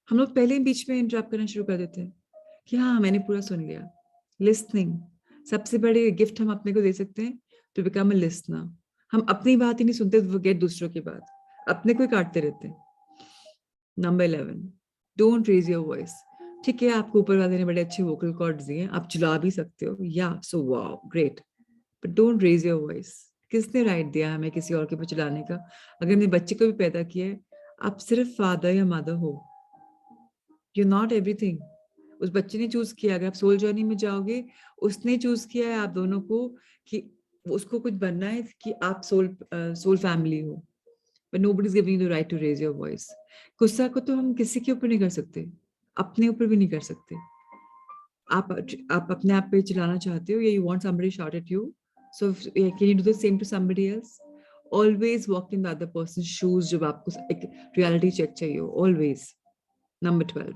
हम लोग पहले बीच में इंटरप्ट करना शुरू कर देते हैं कि हाँ मैंने पूरा सुन लिया. लिसनिंग, सबसे बड़े गिफ्ट हम अपने को दे सकते हैं, टू बिकम अ लिसनर. हम अपनी बात ही नहीं सुनते, फॉरगेट दूसरों की बात, अपने को ही काटते रहते हैं. Number 11, don't raise your voice. ठीक है, आपको ऊपर वाले ने बड़े अच्छे वोकल कॉर्ड्स दिए, आप चिल्ला भी सकते हो, या so wow great, but don't raise your voice. किसने राइट दिया हमें किसी और के ऊपर चलाने का? अगर हमने बच्चे को भी पैदा किया है, आप सिर्फ फादर या मदर हो, यू नॉट एवरीथिंग। उस बच्चे ने चूज किया, अगर आप सोल जर्नी में जाओगे, उसने चूज किया है आप दोनों को कि उसको कुछ बनना है, कि आप सोल फैमिली हो, but nobody is giving you the right to raise your voice. गुस्सा को तो हम किसी के ऊपर नहीं कर सकते, अपने ऊपर भी नहीं कर सकते। आप अपने आप पे चलाना चाहते हो, या you want somebody to shout at you, so can you do the same to somebody else? Always walk in the other person's shoes जब आपको एक reality check चाहिए हो, always. Number 12,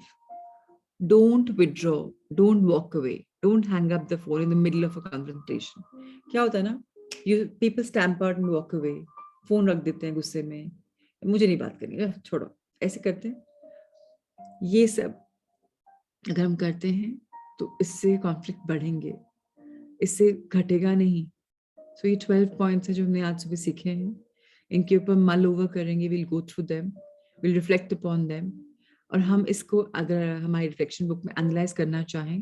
don't withdraw, don't walk away, don't hang up the phone in the middle of a confrontation. क्या होता है ना, people stamp out and walk away, phone रख देते हैं गुस्से में, मुझे नहीं बात करनी, छोड़ो, ऐसे करते हैं। ये सब अगर हम करते हैं तो इससे कॉन्फ्लिक्ट बढ़ेंगे, इससे घटेगा नहीं। सो ये 12 पॉइंट्स है जो हमने आज सुबह सीखे हैं, इनके ऊपर मल ओवर करेंगे, will go through them, will reflect upon them, और हम इसको अगर हमारी रिफ्लेक्शन बुक में एनालाइज करना चाहें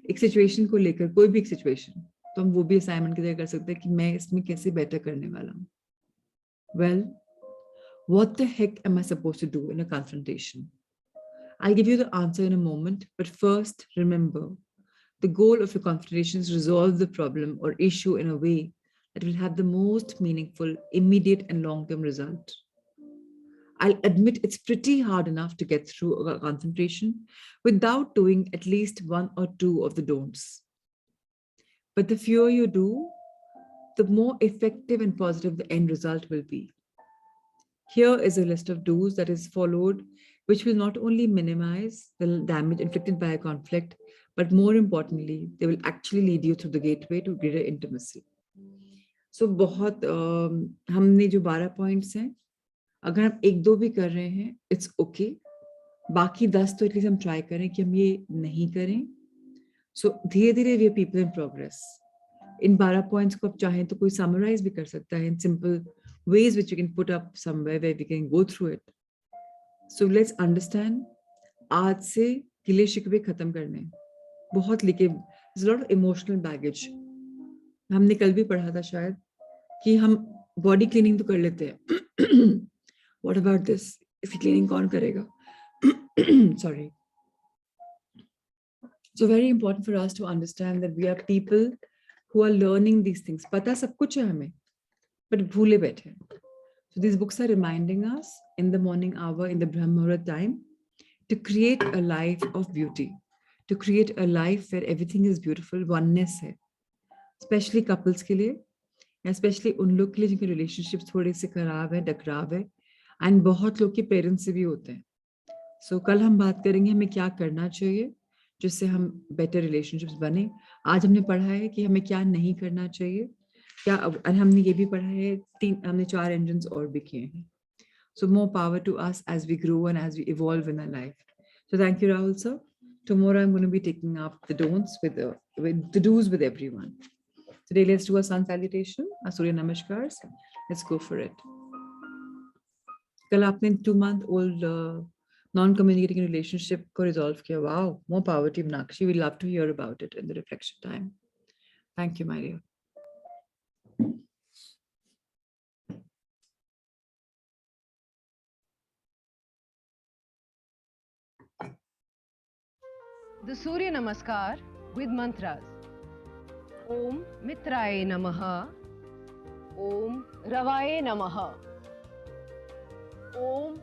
एक सिचुएशन को लेकर, कोई भी एक सिचुएशन, तो हम वो भी असाइनमेंट की तरह कर सकते हैं कि मैं इसमें कैसे बेटर करने वाला हूँ। Well, what the heck am I supposed to do in a confrontation? I'll give you the answer in a moment, but first remember, the goal of a confrontation is to resolve the problem or issue in a way that will have the most meaningful, immediate and long-term result. I'll admit it's pretty hard enough to get through a confrontation without doing at least one or two of the don'ts. But the fewer you do, the more effective and positive the end result will be. Here is a list of do's that is followed, which will not only minimize the damage inflicted by a conflict, but more importantly, they will actually lead you through the gateway to greater intimacy. So बहुत हमने जो 12 points हैं, अगर हम एक दो भी कर रहे हैं, इट्स ओके, बाकी 10 तो एटलीस्ट हम ट्राई करें कि हम ये नहीं करें। सो धीरे धीरे we are people in progress. इन 12 पॉइंट्स को आप चाहें तो कोई समराइज भी कर सकता है in simple ways which you can put up somewhere where we can go through it. So let's understand, आज से गिले शिकवे खत्म करने, बहुत लिखे, there's a lot of emotional baggage. हमने कल भी पढ़ा था शायद कि हम बॉडी क्लीनिंग तो कर लेते हैं, what about this? इसकी क्लीनिंग कौन करेगा? Sorry. So very important for us to understand that we are people who are learning these things. पता सब कुछ है हमें, but भूले बैठे। So these books are reminding us in the morning hour, in the Brahma Muhurat time, to create a life of beauty, to create a life where everything is beautiful, oneness है, especially couples के लिए, especially उन लोग के लिए जिनके relationships थोड़े से खराब है, टकराव है, and बहुत लोग के parents से भी होते हैं। So कल हम बात करेंगे हमें क्या करना चाहिए जिससे हम better relationships बने। आज हमने पढ़ा है कि हमें क्या नहीं करना चाहिए, क्या, और हमने ये भी पढ़ा है, हमने 4 engines और भी किए हैं। So more power to us as we grow and as we evolve in our life. So thank you, Rahul sir. Tomorrow I'm going to be taking up the don'ts with the do's with everyone. Today let's do a sun salutation, a Surya Namaskars. Let's go for it. कल आपने 2-month-old non-communicating relationship को resolve किया. Wow, more power to Meenakshi. We'd love to hear about it in the reflection time. Thank you, my dear. The Surya Namaskar with mantras. Om Mitraye Namaha. Om Ravaye Namaha. Om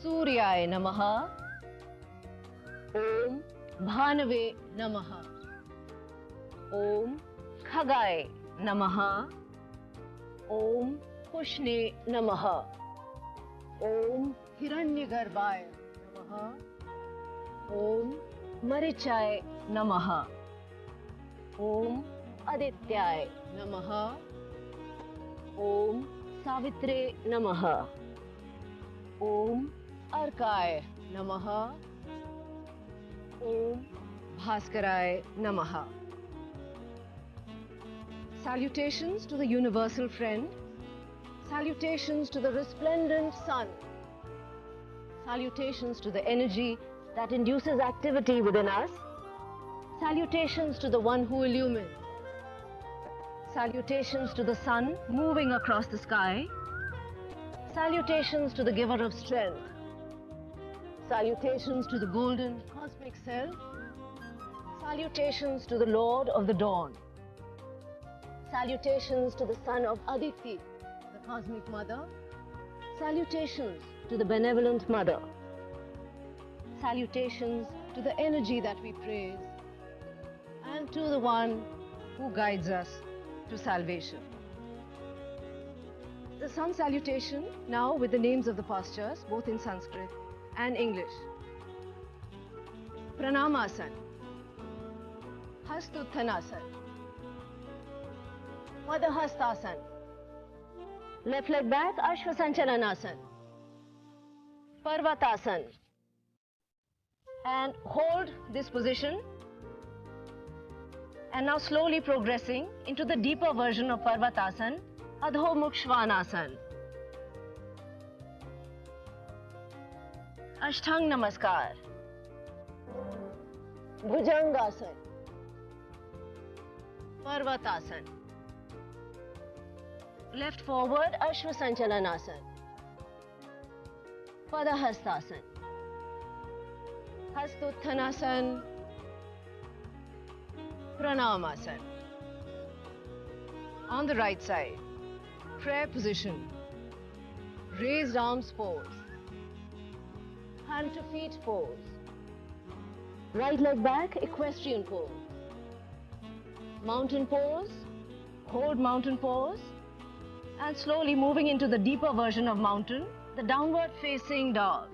Suryaye Namaha. Om Bhanave Namaha. Om Khagaye Namaha. Om Pushne Namaha. Om Hiranyagarbhaye Namaha. Om Marichaye Namaha. Om Adityay Namaha. Om Savitre Namaha. Om Arkay Namaha. Om Bhaskaray Namaha. Salutations to the universal friend. Salutations to the resplendent sun. Salutations to the energy that induces activity within us. Salutations to the one who illumines. Salutations to the sun moving across the sky. Salutations to the giver of strength. Salutations to the golden cosmic self. Salutations to the Lord of the dawn. Salutations to the son of Aditi, the cosmic mother. Salutations to the benevolent mother. Salutations to the energy that we praise, and to the one who guides us to salvation. The sun salutation now with the names of the postures, both in Sanskrit and English. Pranamasana, Hastuttanasana, Padahastasana, left leg back, Ashvasanchalanasana, Parvatasana, and hold this position. And now slowly progressing into the deeper version of Parvatasana, Adho Mukh Svanasana. Ashtang Namaskar. Bhujangasana. Parvatasana. Left forward, Ashvasanchalanasana. Padahastasana. Hastuttanasana. Pranamasana. On the right side, prayer position, raised arms pose, hand to feet pose, right leg back, equestrian pose, mountain pose, hold mountain pose, and slowly moving into the deeper version of mountain, the downward facing dog.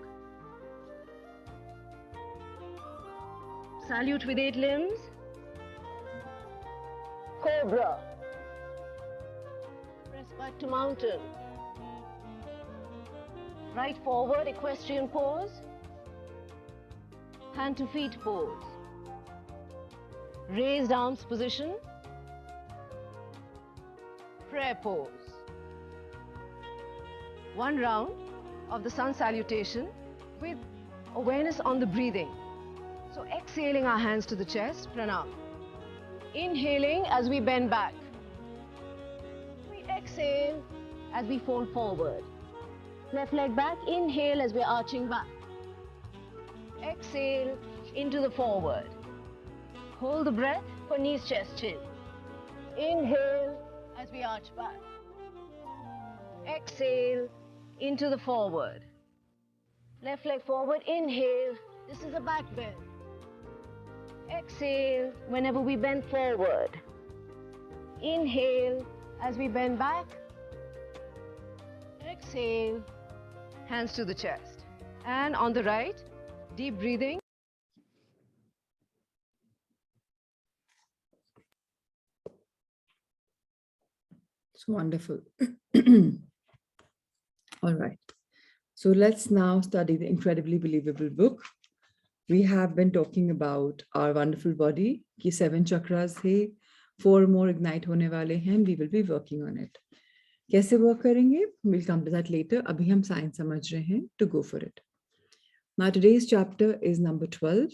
Salute with 8 limbs. Cobra. Press back to mountain. Right forward, equestrian pose. Hand to feet pose. Raised arms position. Prayer pose. One round of the sun salutation with awareness on the breathing. So exhaling our hands to the chest, pranam. Inhaling as we bend back. We exhale as we fold forward. Left leg back, inhale as we're arching back. Exhale into the forward. Hold the breath for knees, chest, chin. Inhale as we arch back. Exhale into the forward. Left leg forward, inhale. This is a back bend. Exhale whenever we bend forward. Inhale as we bend back. Exhale, hands to the chest. And on the right, deep breathing. It's wonderful. All right. So let's now study the incredibly believable book. We have been talking about our wonderful body, ki 7 chakras hai, 4 more ignite hone wale hain, we will be working on it. Kaise work karenge? We'll come to that later. Abhi hum science samajh rahe hain to go for it. Now today's chapter is number 12.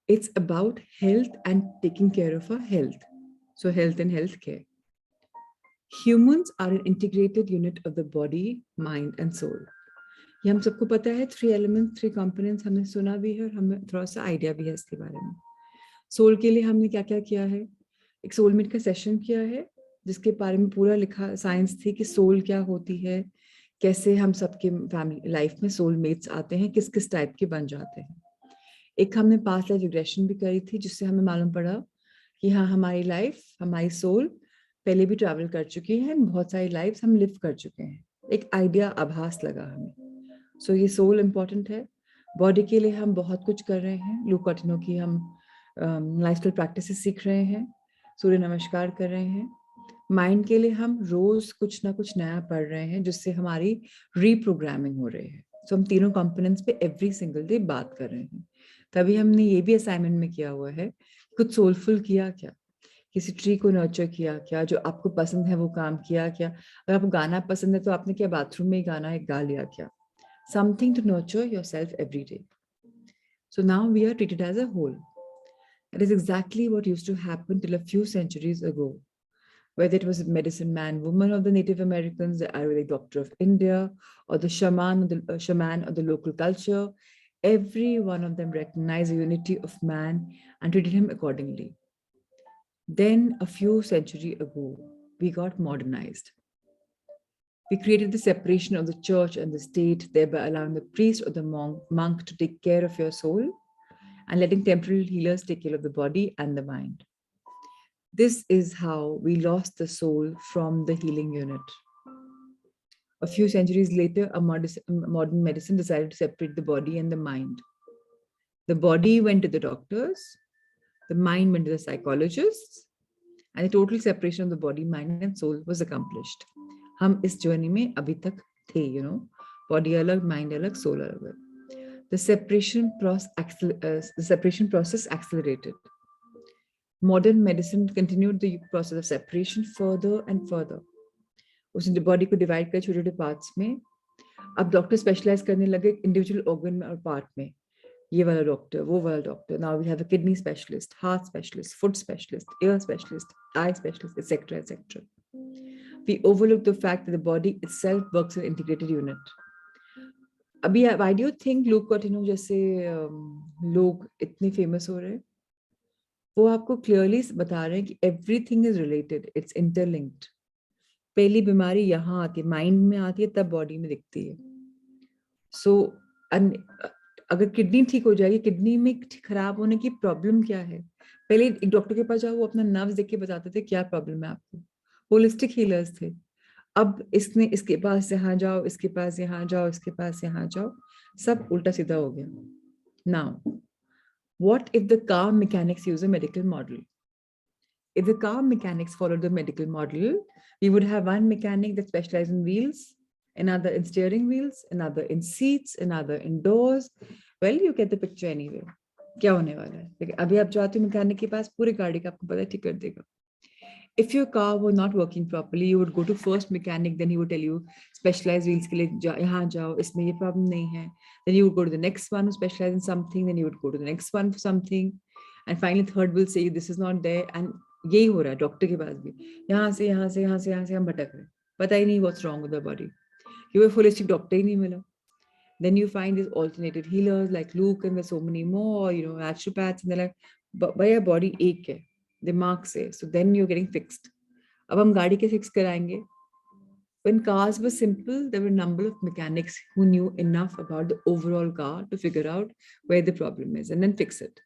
It's about health and taking care of our health. So health and healthcare. Humans are an integrated unit of the body, mind and soul. ये हम सबको पता है 3 elements 3 components हमने सुना भी है और हमें थोड़ा सा आइडिया भी है इसके बारे में. सोल के लिए हमने क्या क्या किया है, एक सोलमेट का सेशन किया है जिसके बारे में पूरा लिखा साइंस थी कि सोल क्या होती है, कैसे हम सबके फैमिली लाइफ में सोलमेट्स आते हैं, किस किस टाइप के बन जाते हैं. एक हमने पास्ट लाइफ रिग्रेशन भी करी थी जिससे हमें मालूम पड़ा कि हाँ हमारी लाइफ हमारी सोल पहले भी ट्रैवल कर चुकी है, बहुत सारी लाइफ्स हम लिव कर चुके हैं. एक आइडिया आभास लगा हमें. सो ये सोल इम्पॉर्टेंट है. बॉडी के लिए हम बहुत कुछ कर रहे हैं. लू कॉटिनो की हम लाइफस्टाइल प्रैक्टिसेस सीख रहे हैं, सूर्य नमस्कार कर रहे हैं. माइंड के लिए हम रोज कुछ ना कुछ नया पढ़ रहे हैं जिससे हमारी रीप्रोग्रामिंग हो रही है. सो हम तीनों कंपोनेंट्स पे एवरी सिंगल डे बात कर रहे हैं. तभी हमने ये भी असाइनमेंट में किया हुआ है, कुछ सोलफुल किया क्या, किसी ट्री को नर्चर किया क्या, जो आपको पसंद है वो काम किया क्या, अगर आपको गाना पसंद है तो आपने क्या बाथरूम में ही गाना एक गा लिया क्या. Something to nurture yourself every day. So now we are treated as a whole. That is exactly what used to happen till a few centuries ago. whether it was medicine man, woman of the Native Americans, the Ayurvedic doctor of India, or the shaman of the local culture, every one of them recognized the unity of man and treated him accordingly. Then, a few centuries ago, we got modernized. We created the separation of the church and the state, thereby allowing the priest or the monk to take care of your soul and letting temporal healers take care of the body and the mind. This is how we lost the soul from the healing unit. A few centuries later, modern medicine decided to separate the body and the mind. The body went to the doctors, the mind went to the psychologists, and the total separation of the body, mind, and soul was accomplished. हम इस journey में अभी तक थे, body अलग, mind अलग, soul अलग. The separation process accelerated. Modern medicine continued the process of separation further and further. उसने body को divide कर छोटे-छोटे parts में. अब doctor specialize करने लगे individual organ में और part में. ये वाला doctor, वो वाला doctor. Now we have a kidney specialist, heart specialist, foot specialist, ear specialist, eye specialist, etc., etc. We overlook the fact that the body itself works as an integrated unit. अभी why do you think लोग को जैसे लोग इतने famous हो रहे हैं? वो आपको clearly बता रहे हैं कि everything is related, it's interlinked. पहली बीमारी यहाँ आती है, माइंड में आती है, तब बॉडी में दिखती है. सो अगर किडनी ठीक हो जाएगी, किडनी में खराब होने की प्रॉब्लम क्या है? पहले एक डॉक्टर के पास जाओ, वो अपना नर्व्स देख के बताते थे क्या प्रॉब्लम है आपको. होलिस्टिक हीलर्स थे. अब इसके पास यहाँ जाओ, इसके पास यहाँ जाओ, इसके पास यहाँ जाओ, सब उल्टा सीधा हो गया. Now what if the car mechanics use a medical model? If the car mechanics followed the medical model, we would have one mechanic that specialized in wheels, another in steering wheels, another in seats, another in doors. Well, you get the picture anyway. क्या होने वाला है? लेकिन अभी आप जाते हो mechanic के पास, पूरी गाड़ी का आपको पता ठीक कर देगा. If your car was not working properly, you would go to first mechanic, then he would tell you specialized wheels के लिए यहाँ जाओ, इसमें ये problem नहीं है. Then you would go to the next one who specializes in something, then you would go to the next one for something, and finally third will say this is not there. And यही हो रहा है doctor के पास भी. यहाँ से हम भटक रहे हैं. पता ही नहीं what's wrong with the body. क्योंकि holistic doctor ही नहीं मिला. Then you find these alternative healers like Luke, and there's so many more, naturopaths, and they're like, भैया body एक है, दिमाग से. So then you're getting fixed. अब हम गाड़ी के fix कराएंगे. When cars were simple, there were a number of mechanics who knew enough about the overall car to figure out where the problem is and then fix it.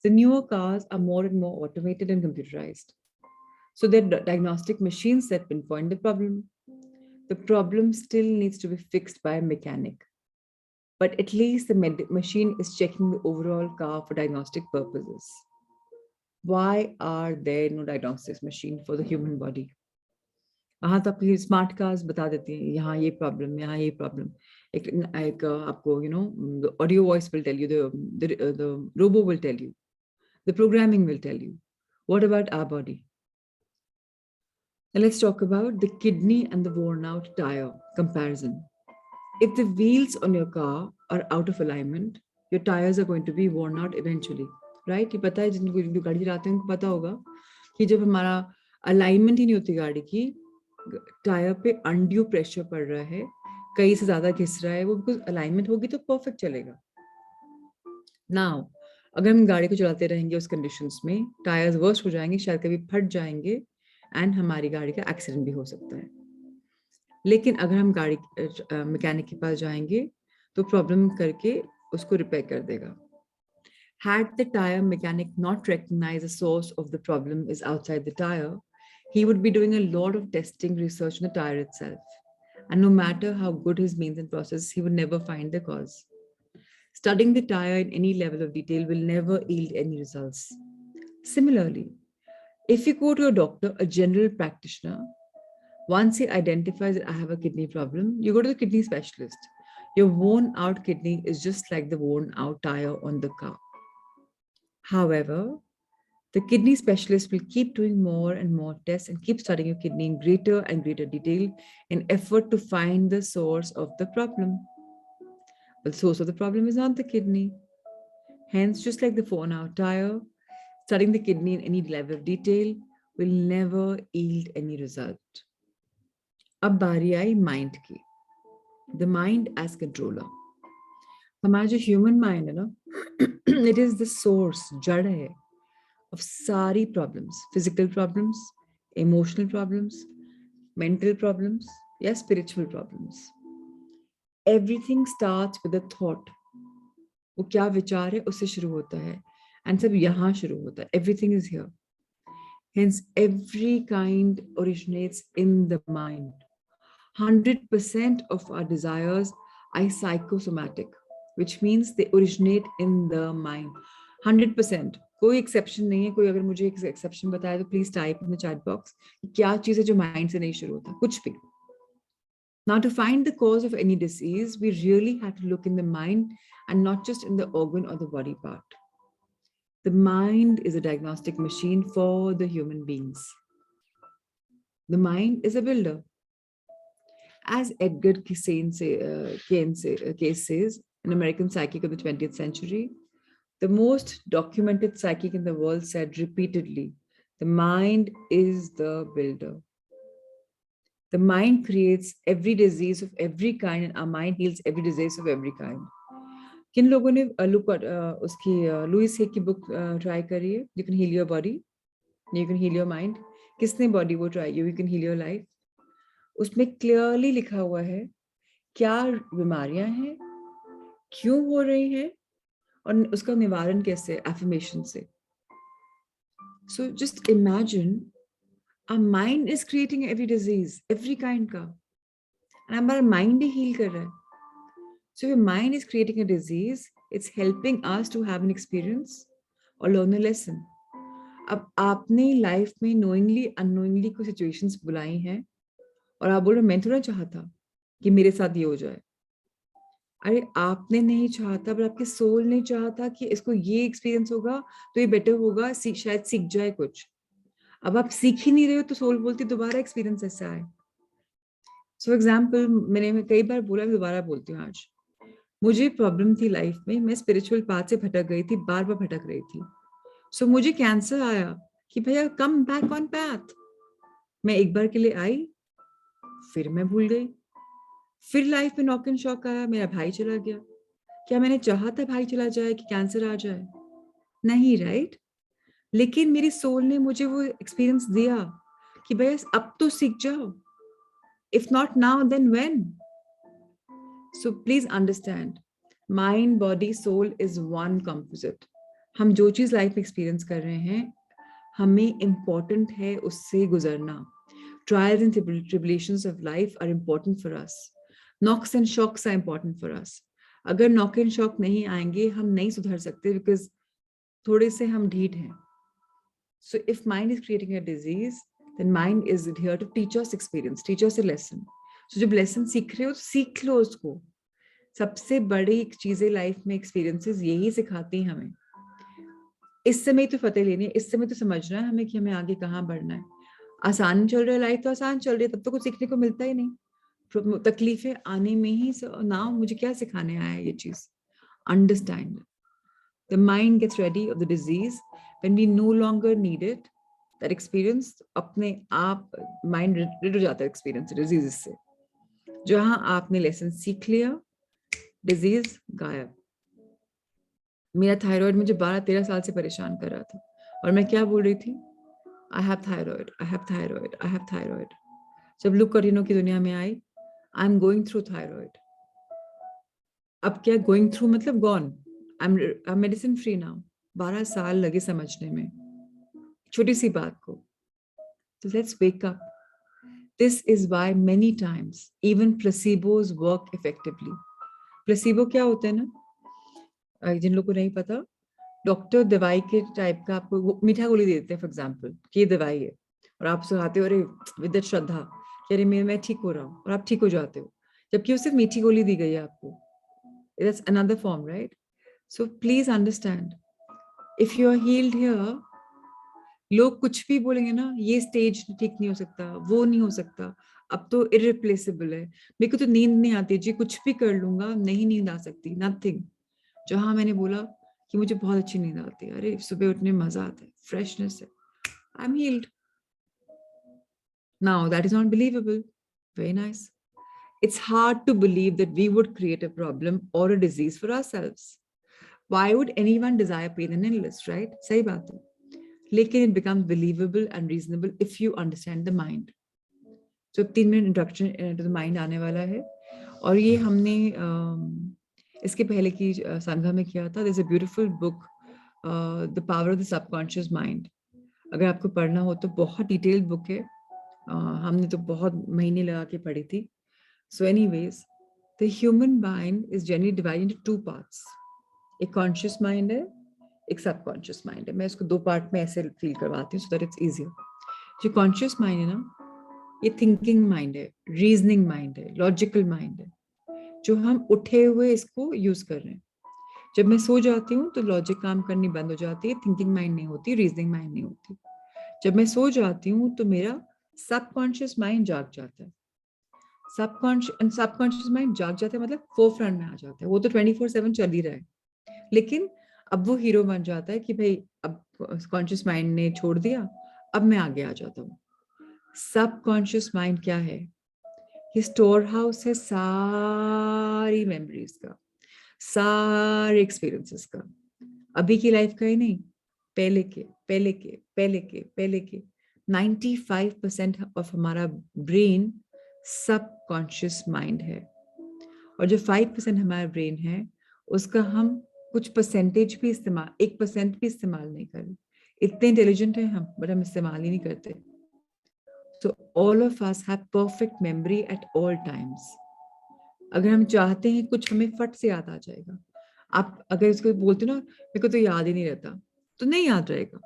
The newer cars are more and more automated and computerized. So they're diagnostic machines that pinpoint the problem. The problem still needs to be fixed by a mechanic. But at least the machine is checking the overall car for diagnostic purposes. Why are there no diagnostics machine for the human body? हाँ तो आपकी smart cars बता देती हैं यहाँ ये problem, यहाँ ये प्रॉब्लम. एक आपको the audio voice will tell you, the robo will tell you, the programming will tell you. What about our body? Now let's talk about the kidney and the worn out tire comparison. If the wheels on your car are out of alignment, your tires are going to be worn out eventually, right? ये पता है जिनको गाड़ी चलाते हैं उनको पता होगा कि जब हमारा alignment ही नहीं होती गाड़ी की, टायर पे अनड्यू प्रेशर पड़ रहा है, कहीं से ज्यादा घिस रहा है, वो बिकॉज अलाइनमेंट होगी तो परफेक्ट चलेगा. नाउ अगर हम गाड़ी को चलाते रहेंगे उस कंडीशंस में, टायर्स वर्स्ट हो जाएंगे, शायद कभी फट जाएंगे एंड हमारी गाड़ी का एक्सीडेंट भी हो सकता है. लेकिन अगर हम गाड़ी मैकेनिक के पास जाएंगे तो प्रॉब्लम करके उसको रिपेयर कर देगा. Had the tire mechanic not recognized the source of the problem is outside the tire, he would be doing a lot of testing research on the tire itself. And no matter how good his means and process, he would never find the cause. Studying the tire in any level of detail will never yield any results. Similarly, if you go to a doctor, a general practitioner, once he identifies that I have a kidney problem, you go to the kidney specialist. Your worn out kidney is just like the worn out tire on the car. However, the kidney specialist will keep doing more and more tests and keep studying your kidney in greater and greater detail in effort to find the source of the problem. But the source of the problem is not the kidney. Hence, just like the worn out tire, studying the kidney in any level of detail will never yield any result. अब बारी आई mind की. The mind as controller. हमारा जो human mind है ना, it is the source, जड़ है of सारी problems, physical problems, emotional problems, mental problems या spiritual problems. Everything starts with a thought. वो क्या विचार है उससे शुरू होता है, and सब यहाँ शुरू होता है. Everything is here. Hence, every kind originates in the mind. 100% of our desires are psychosomatic, which means they originate in the mind. 100%. कोई एक्सेप्शन नहीं है. कोई अगर मुझे एक एक्सेप्शन बताए तो please type in the chat box. क्या चीज है जो माइंड से नहीं शुरू होता? कुछ भी. Now, to find the cause of any disease, we really have to look in the mind and not just in the organ or the body part. The mind is a diagnostic machine for the human beings. The mind is a builder. As Edgar Cayce says, an American psychic of the 20th century, the most documented psychic in the world said repeatedly, the mind is the builder. The mind creates every disease of every kind and our mind heals every disease of every kind. किन लोगों ने उसकी Louis हे की book try करी है? You can heal your body, you can heal your mind. किसने body वो try? You can heal your life. उसमें क्लियरली लिखा हुआ है क्या बीमारियां हैं, क्यों हो रही हैं और उसका निवारण कैसे? एफर्मेशन से. So just imagine our mind is creating every disease, every kind का, and हमारा mind ही heal कर रहा है. So if your mind is creating a disease, it's helping us to have an experience or learn a lesson. अब आपने life में knowingly unknowingly कोई situations बुलाई हैं और आप बोल रहे मैं थोड़ा चाहता कि मेरे साथ ये हो जाए. अरे आपने नहीं चाहता, पर आपके सोल ने चाहता कि इसको ये एक्सपीरियंस होगा तो ये बेटर होगा, शायद सीख जाए कुछ. अब आप सीख ही नहीं रहे हो तो सोल बोलती दोबारा एक्सपीरियंस ऐसा है. सो एग्जाम्पल मैंने कई बार बोला, दोबारा बोलती हूँ आज. मुझे प्रॉब्लम थी लाइफ में, मैं स्पिरिचुअल पाथ से भटक गई थी, बार बार भटक रही थी. सो मुझे कैंसर आया कि भैया कम बैक ऑन पैथ. मैं एक बार के लिए आई, फिर मैं भूल गई. फिर लाइफ में नॉक एंड शॉक आया, मेरा भाई चला गया. क्या मैंने चाहा था भाई चला जाए कि कैंसर आ जाए? नहीं, राइट? लेकिन मेरी सोल ने मुझे वो एक्सपीरियंस दिया कि भैया अब तो सीख जाओ. If not now then when? So please understand, mind body soul is one composite. हम जो चीज लाइफ में एक्सपीरियंस कर रहे हैं, हमें इम्पोर्टेंट है उससे गुजरना. Trials and tribulations of life are important for us. Knocks and shocks are important for us. अगर knock and shock नहीं आएंगे, हम नहीं सुधर सकते because थोड़े से हम ढीठ हैं. So if mind is creating a disease, then mind is here to teach us experience, teach us a lesson. So जब lesson सीख रहे हो तो सीख लो उसको. सबसे बड़ी चीजें लाइफ में experiences यही सिखाती हैं हमें. इस समय तो फतेह लेनी है, इस समय तो समझना है हमें कि हमें आगे कहाँ बढ़ना है. आसान चल रहा है लाइफ तो आसान चल रही है, तब तो कुछ सीखने को मिलता ही नहीं. तकलीफें आने में ही ना मुझे क्या सिखाने आया है ये चीज. Understand, the mind gets ready of the disease when we no longer need it. That experience अपने आप माइंड रिड हो जाता है एक्सपीरियंस डिजीज से. जहां आपने लेसन सीख लिया, डिजीज गायब. मेरा थायराइड मुझे 12-13 साल से परेशान कर रहा था और मैं क्या बोल रही थी? I have thyroid, I have thyroid, I have thyroid. जब लुक करीनो की दुनिया में आई, I'm going through thyroid. अब क्या going through मतलब gone. I'm medicine free now. 12 साल लगे समझने में छोटी सी बात को. So let's wake up. This is why many times even placebos work effectively. Placebo क्या होते हैं ना, जिन लोगों को नहीं पता, डॉक्टर दवाई के टाइप का आपको मीठा गोली दे देते हैं फॉर एग्जाम्पल कि ये दवाई है और आप सुनाते हो अरे विद श्रद्धा कि अरे मैं ठीक हो रहा हूँ और आप ठीक हो जाते हो, जबकि वो सिर्फ मीठी गोली दी गई है आपको. That's another form, right? So please understand, if you are healed here, लोग कुछ भी बोलेंगे ना, ये स्टेज ठीक नहीं हो सकता, वो नहीं हो सकता, अब तो इरिप्लेसेबल है, मेरे को तो नींद नहीं आती जी, कुछ भी कर लूंगा नहीं नींद आ सकती, नथिंग. जहां मैंने बोला कि मुझे बहुत अच्छी नींद आती है, अरे सुबह उठने में मजा आता है, फ्रेशनेस है, I am heeled. Now that is not believable. Very nice. It's hard to believe that we would create a problem or a disease for ourselves. Why would anyone desire pain and illness, right? सही बात है. लेकिन it becomes believable and reasonable if you understand the mind. So 3 minute introduction to the mind आने वाला है और ये हमने इसके पहले की संध्या में किया था. There's a beautiful book, The Power of the Subconscious Mind. अगर आपको पढ़ना हो तो बहुत डिटेल्ड बुक है. हमने तो बहुत महीने लगा के पढ़ी थी. So anyways, the human mind is generally divided into 2 parts. एक कॉन्शियस माइंड है, एक सबकॉन्शियस माइंड है. मैं इसको 2 पार्ट में ऐसे फील करवाती हूँ so that it's easier. जो कॉन्शियस माइंड है ना, ये थिंकिंग माइंड है, रीजनिंग माइंड है, लॉजिकल माइंड है, जो हम उठे हुए इसको यूज कर रहे हैं. जब मैं सो जाती हूँ तो लॉजिक काम करनी बंद हो जाती है, थिंकिंग माइंड नहीं होती, रीजनिंग माइंड नहीं होती. जब मैं सो जाती हूँ तो मेरा सबकॉन्शियस माइंड जाग जाता है. सबकॉन्शियस माइंड जाग जाता है मतलब फोरफ्रंट में आ जाता है. वो तो 24/7 चल ही रहा है, लेकिन अब वो हीरो बन जाता है कि भाई अब कॉन्शियस माइंड ने छोड़ दिया, अब मैं आगे आ जाता हूँ. सबकॉन्शियस माइंड क्या है? ये स्टोर हाउस है सारी मेमोरीज का, सारे एक्सपीरियंसेस का, अभी की लाइफ का ही नहीं, पहले के पहले के पहले के पहले के. 95% ऑफ हमारा ब्रेन सबकॉन्शियस माइंड है और जो 5% हमारा ब्रेन है उसका हम कुछ परसेंटेज भी इस्तेमाल, 1% भी इस्तेमाल नहीं करें. इतने इंटेलिजेंट हैं हम, बट हम इस्तेमाल ही नहीं करते. So all of us have perfect memory at all times. अगर हम चाहते हैं कुछ हमें फट से याद आ जाएगा. आप अगर इसको बोलते ना मेरे को तो याद ही नहीं रहता, तो नहीं याद रहेगा.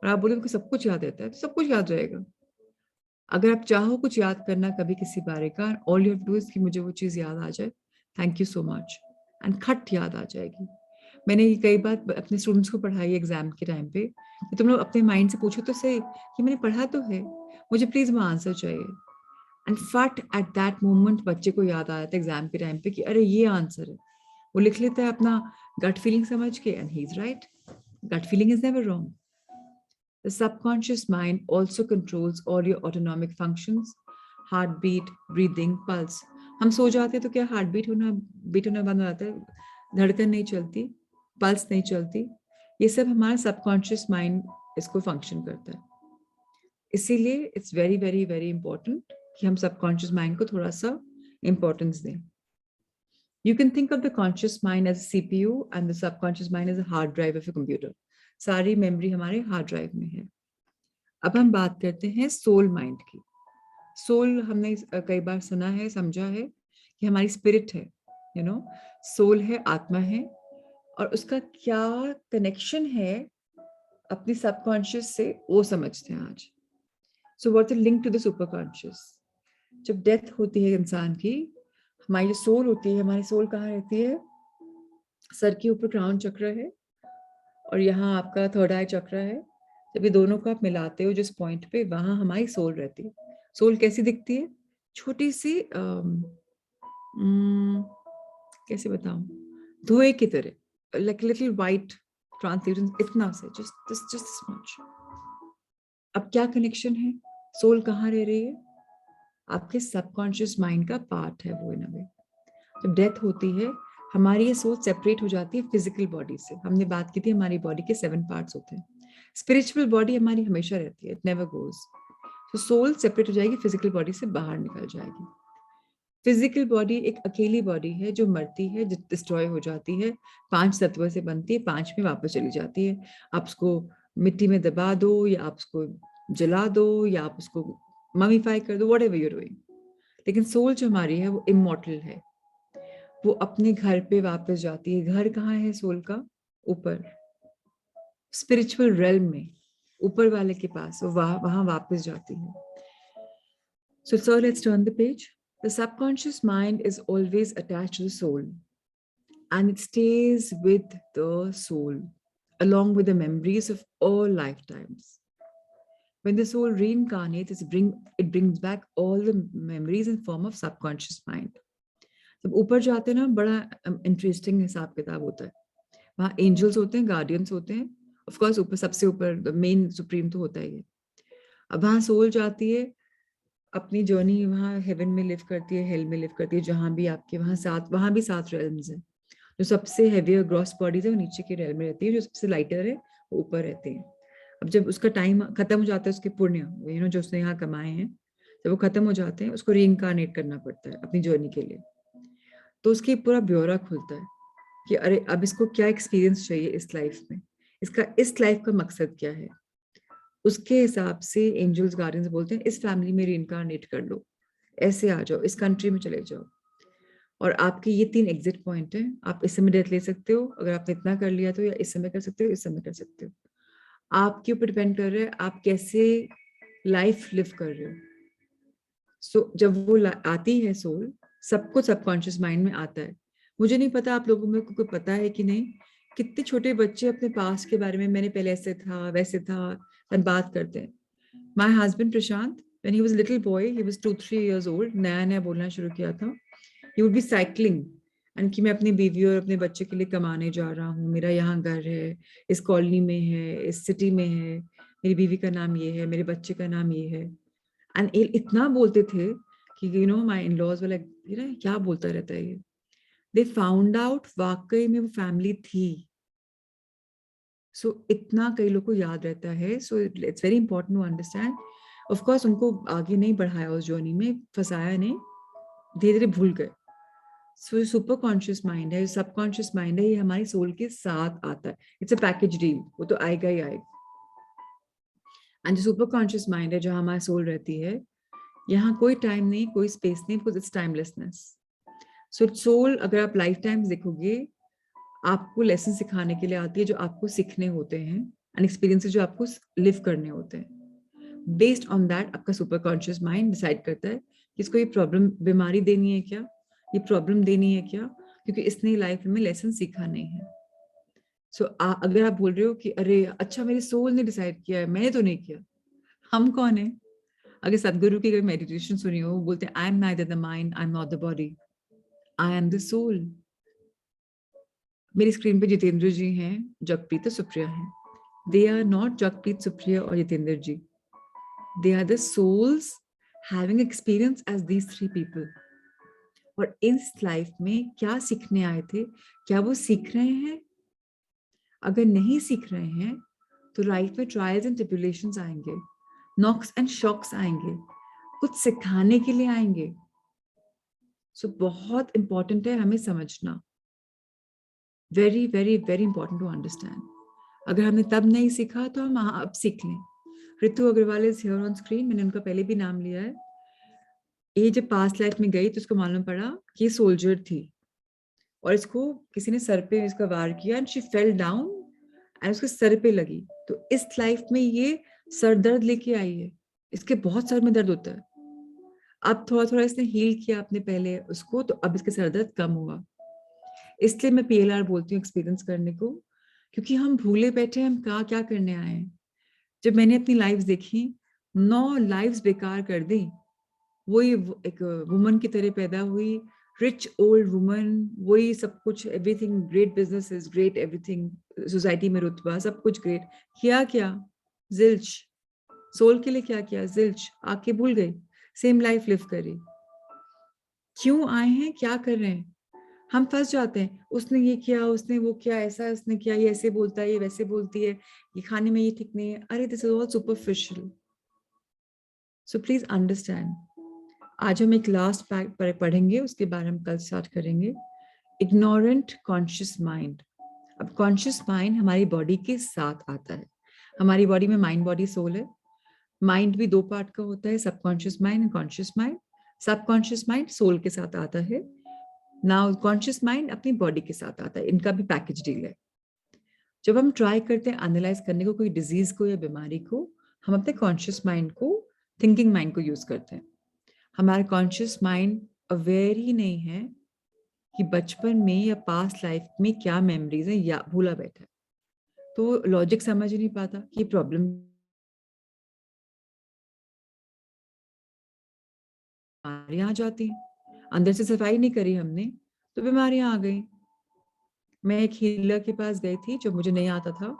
और आप बोले मेरे को सब कुछ याद रहता है, तो सब कुछ याद रहेगा. अगर आप चाहो कुछ याद करना कभी किसी बारे का, all you have to do is कि मुझे वो चीज याद आ जाए, thank you so much, and खट याद आ जाएगी. मैंने ये कई बार अपने स्टूडेंट्स को पढ़ाई एग्जाम के टाइम पे कि तुम लोग अपने माइंड से पूछो तो सही कि मैंने पढ़ा तो है, मुझे प्लीज वो आंसर चाहिए. एंड फट एट दैट मोमेंट बच्चे को याद आ जाता है एग्जाम के टाइम पे कि अरे ये आंसर है. वो लिख लेता है अपना गट फीलिंग समझ के, and he is right. Gut feeling is never wrong. The subconscious mind also controls all your autonomic functions, heartbeat, breathing, pulse. हम सो जाते हैं तो क्या हार्ट बीट होना बंद हो जाता है, धड़कन नहीं चलती, पल्स नहीं चलती. ये सब हमारा सबकॉन्शियस माइंड इसको फंक्शन करता है. इसीलिए it's very very very important कि हम सबकॉन्शियस माइंड को थोड़ा सा इंपॉर्टेंस दें. You can think of the conscious mind as a CPU and the subconscious mind as a hard drive of a computer. सारी मेमोरी हमारे हार्ड ड्राइव में है. अब हम बात करते हैं सोल माइंड की. सोल हमने कई बार सुना है, समझा है कि हमारी स्पिरिट है, यू नो, सोल है, आत्मा है, और उसका क्या कनेक्शन है अपनी सबकॉन्शियस से वो समझते हैं आज. So what's the link to the super conscious? जब डेथ होती है इंसान की, हमारी जो सोल होती है, हमारी सोल कहाँ रहती है? सर के ऊपर क्राउन चक्र है और यहाँ आपका थर्ड आई चक्र है. जब ये दोनों को आप मिलाते हो जिस पॉइंट पे, वहां हमारी सोल रहती है. सोल कैसी दिखती है? छोटी सी कैसे बताऊं, धुएं की तरह, लाइक लिटिल वाइट ट्रांसल्यूसेंट, इतना से, जस्ट मच. अब क्या कनेक्शन है? सोल कहाँ रह रही है? आपके सबकॉन्शियस माइंड का पार्ट है वो. इन अ वे जब डेथ होती है हमारी ये सोल सेपरेट हो जाती है फिजिकल बॉडी से. हमने बात की थी हमारी बॉडी के 7 पार्ट्स होते हैं. स्पिरिचुअल बॉडी हमारी हमेशा रहती है, इट नेवर गोज. तो सोल सेपरेट हो जाएगी, फिजिकल बॉडी से बाहर निकल जाएगी. फिजिकल बॉडी एक अकेली बॉडी है जो मरती है, जो डिस्ट्रॉय हो जाती है, 5 तत्वों से बनती है, 5 में वापस चली जाती है. आप उसको मिट्टी में दबा दो, या आप उसको जला दो, या आप उसको ममीफाई कर दो, व्हाटएवर यू आर डूइंग. लेकिन सोल जो हमारी है वो इमॉर्टल है, वो अपने घर पे वापस जाती है. घर कहाँ है सोल का? ऊपर, स्पिरिचुअल रेल्म में, ऊपर वाले के पास, वो वहां वापस जाती है. So sir, let's turn the page. The subconscious mind is always attached to the soul, and it stays with the soul along with the memories of all lifetimes. When the soul reincarnates, it brings back all the memories in form of subconscious mind. जब ऊपर जाते हैं ना, बड़ा interesting हिसाब किताब होता है. वहाँ एंजल्स होते हैं, गार्डियंस होते हैं, ऑफ कोर्स ऊपर सबसे ऊपर मेन सुप्रीम तो होता ही है. अब वहाँ सोल जाती है, अपनी जर्नी वहाँ हेवन में लिव करती है, हेल में लिव करती है, जहाँ भी आपके वहाँ भी 7 रेल्म्स हैं। जो सबसे हेवियर ग्रॉस बॉडीज है वो नीचे के रेल में रहती है, जो सबसे लाइटर है वो ऊपर रहते हैं। अब जब उसका टाइम खत्म हो जाता है, उसके पुण्य जो उसने यहाँ कमाए हैं, जब वो खत्म हो जाते हैं, उसको रीइंकारनेट करना पड़ता है अपनी जर्नी के लिए। तो उसकी पूरा ब्यौरा खुलता है कि अरे अब इसको क्या एक्सपीरियंस चाहिए इस लाइफ में, इसका इस लाइफ का मकसद क्या है। उसके हिसाब से एंजल्स गार्डियंस बोलते हैं इस फैमिली में रीइंकारनेट कर लो, ऐसे आ जाओ, इस कंट्री में चले जाओ। और आपके ये 3 एग्जिट पॉइंट है, आप इस समय डेथ ले सकते हो अगर आपने इतना कर लिया तो, या इस समय कर सकते हो, इस समय कर सकते हो। आपके ऊपर डिपेंड कर रहा है आप कैसे लाइफ लिव कर रहे हो। सो जब वो आती है सोल, सब कुछ सबकॉन्शियस माइंड में आता है। मुझे नहीं पता आप लोगों में को पता है कि नहीं, कितने छोटे बच्चे अपने पास्ट के बारे में, मैंने पहले ऐसे था वैसे था, बात करते हैं। My husband Prashant, when he was little boy, he was 2-3 years old, नया नया बोलना शुरू किया था, he would be cycling and कि मैं अपनी बीवी और अपने बच्चे के लिए कमाने जा रहा हूँ, मेरा यहाँ घर है, इस कॉलोनी में है, इस सिटी में है, मेरी बीवी का नाम ये है, मेरे बच्चे का नाम ये है। एंड इतना बोलते थे कि माय इन लॉज वाला क्या बोलता रहता है ये। दे फाउंड आउट वाकई में वो फैमिली थी। सो इतना कई लोग को याद रहता है। So it's very important to understand. Of course उनको आगे नहीं बढ़ाया, उस जर्नी में फंसाया नहीं, धीरे धीरे भूल गए। सो सुपर कॉन्शियस माइंड है, सबकॉन्शियस माइंड है, ये हमारी सोल के साथ आता है। इट्स अ पैकेज डील, वो तो आएगा ही आएगा। एंड जो सुपर कॉन्शियस माइंड है, जहाँ हमारी सोल रहती है, यहाँ कोई टाइम नहीं, कोई स्पेस नहीं, because it's timelessness. So soul अगर आप लाइफ टाइम देखोगे, आपको लेसन सिखाने के लिए आती है जो आपको सीखने होते हैं, एंड एक्सपीरियंसेस जो आपको लिव करने होते हैं। बेस्ड ऑन दैट आपका सुपर कॉन्शियस माइंड डिसाइड करता है कि इसको ये प्रॉब्लम बीमारी देनी है क्या, ये प्रॉब्लम देनी है क्या, क्योंकि इसने लाइफ में लेसन सीखा नहीं है। सो अगर आप बोल रहे हो कि अरे अच्छा मेरी सोल ने डिसाइड किया है, मैंने तो नहीं किया, हम कौन है। अगर सदगुरु की मेडिटेशन सुनी हो, वो बोलते हैं I am neither the mind, I am not the body, I am the soul. मेरी स्क्रीन पे जितेंद्र जी हैं, जगप्रीत सुप्रिया हैं। They are not Jagpreet Supriya और Jitendra ji, they are the souls having experience as these 3 people. और इस लाइफ में क्या सीखने आए थे, क्या वो सीख रहे हैं। अगर नहीं सीख रहे हैं तो लाइफ में ट्रायल्स एंड ट्रिब्यूलेशंस आएंगे, नॉक्स एंड शॉक्स आएंगे, कुछ सिखाने के लिए आएंगे। सो बहुत इंपॉर्टेंट है हमें समझना, very very very important to understand. अगर हमने तब नहीं सीखा तो हम अब सीख लें। Ritu Agarwal is here on screen, मैंने उनका पहले भी नाम लिया है। ये जब पास्ट लाइफ में गई तो उसको मालूम पड़ा कि ये सोल्जर थी, और इसको किसी ने सर पे इसका वार किया and she fell down and उसके सर पे लगी। तो इस लाइफ में ये सर दर्द लेके आई है, इसके बहुत सर में दर्द होता है। अब थोड़ा थोड़ा इसने हील किया अपने पहले उसको, तो अब इसके सर दर्द कम हुआ। इसलिए मैं PLR बोलती हूँ एक्सपीरियंस करने को, क्योंकि हम भूले बैठे हम कहाँ क्या करने आए हैं। जब मैंने अपनी लाइफ देखी, 9 लाइफ्स बेकार कर दी। वही एक वुमन की तरह पैदा हुई, रिच ओल्ड वुमन, वही सब कुछ, everything great, business is great, everything society में रुतबा सब कुछ ग्रेट। किया क्या, जिल्च। सोल के लिए क्या किया, जिल्च। आके भूल गई, सेम लाइफ लिव करी। क्यों आए हैं, क्या कर रहे हैं, हम फंस जाते हैं। उसने ये किया, उसने वो किया, ऐसा उसने किया, ये ऐसे बोलता है, ये वैसे बोलती है, ये खाने में ये ठीक नहीं है। अरे this is all superficial. So please understand. आज हम एक लास्ट पैक पढ़ेंगे, उसके बारे में कल स्टार्ट करेंगे। Ignorant conscious mind. अब कॉन्शियस माइंड हमारी बॉडी के साथ आता है। हमारी बॉडी में माइंड बॉडी सोल है। माइंड भी 2 पार्ट का होता है, subconscious mind and conscious mind. Subconscious mind soul के साथ आता है, नाउ कॉन्शियस माइंड अपनी बॉडी के साथ आता है, इनका भी पैकेज डील है। जब हम ट्राई करते हैं एनालाइज करने को कोई डिजीज को या बीमारी को, हम अपने कॉन्शियस माइंड को, थिंकिंग माइंड को यूज करते हैं। हमारा कॉन्शियस माइंड अवेयर ही नहीं है कि बचपन में या पास्ट लाइफ में क्या मेमोरीज है, या भूला बैठा है। तो लॉजिक समझ ही नहीं पाता कि प्रॉब्लम बीमारियां आ जाती हैं। अंदर से सफाई नहीं करी हमने तो बीमारियां आ गई। मैं एक हीलर के पास गई थी जो मुझे नहीं आता था,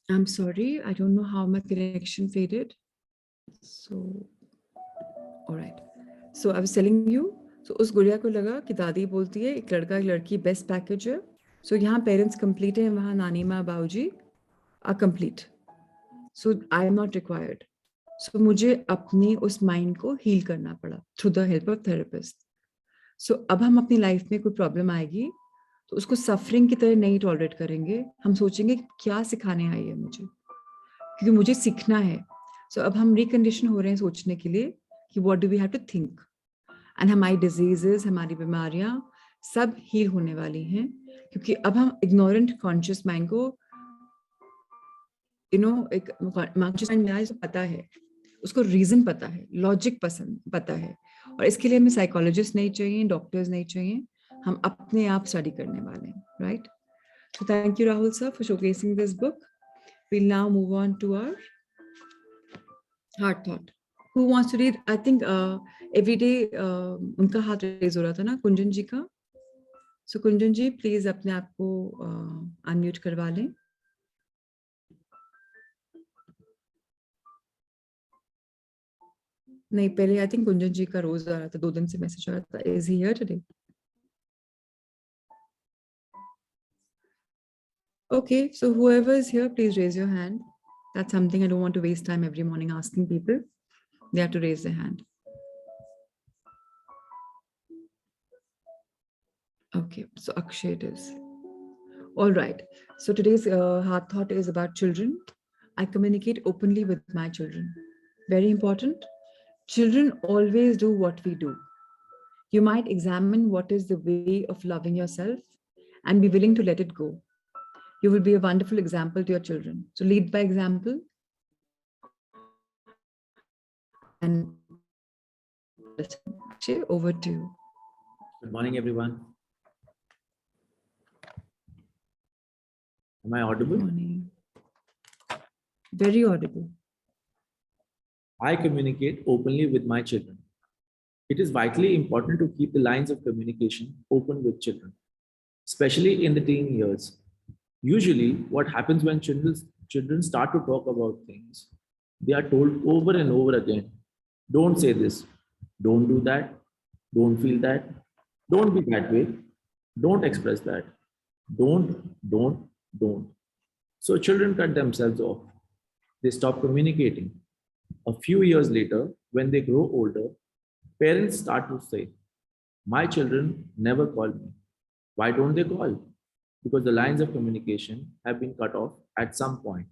I'm sorry, I don't know how my connection faded. So, all right. So I was telling you, so उस गुड़िया को लगा कि दादी बोलती है एक लड़का एक लड़की बेस्ट पैकेज है. So यहाँ पेरेंट्स कंप्लीट हैं, वहाँ नानी माँ बाबूजी are complete. So I am not required. So मुझे अपने उस माइंड को हील करना पड़ा through the help of therapist. So अब हम अपनी लाइफ में कोई प्रॉब्लम आएगी तो उसको सफरिंग की तरह नहीं टॉलरेट करेंगे. हम सोचेंगे क्या सिखाने आई है मुझे, क्योंकि मुझे सीखना है. सो अब हम रिकंडीशन हो रहे हैं सोचने के लिए कि what do we have to think. And हमारी डिजीजेस, हमारी बीमारियां सब हील होने वाली हैं, क्योंकि अब हम इग्नोरेंट कॉन्शियस माइंड को एक कॉन्शियस माइंड में पता है, उसको रीजन पता है, लॉजिक पसंद पता है. और इसके लिए हमें साइकोलॉजिस्ट नहीं चाहिए, डॉक्टर्स नहीं चाहिए, हम अपने आप स्टडी करने वाले हैं. Right. So thank you, Rahul sir, for showcasing this book. We'll now move on to our heart thought. Who wants to read? I think every day उनका हाथ रेज हो रहा था ना, कुंजन जी का. So कुंजन जी, please अपने आप को unmute करवा लें. नहीं, पहले आई थिंक कुंजन जी का रोज आ रहा था, 2 दिन से मैसेज आ रहा था. Is he here today? Okay, so whoever is here, please raise your hand. That's something I don't want to waste time every morning asking people. They have to raise their hand. Okay, so Akshay it is. All right. So today's heart thought is about children. I communicate openly with my children. Very important. Children always do what we do. You might examine what is the way of loving yourself and be willing to let it go. You will be a wonderful example to your children. So lead by example. And Akshay, over to you. Good morning, everyone. Am I audible? Morning. Very audible. I communicate openly with my children. It is vitally important to keep the lines of communication open with children, especially in the teen years. Usually, what happens when children start to talk about things, they are told over and over again, don't say this, don't do that, don't feel that, don't be that way, don't express that, don't. So children cut themselves off. They stop communicating. A few years later, when they grow older, parents start to say, my children never call me. Why don't they call? Because the lines of communication have been cut off at some point.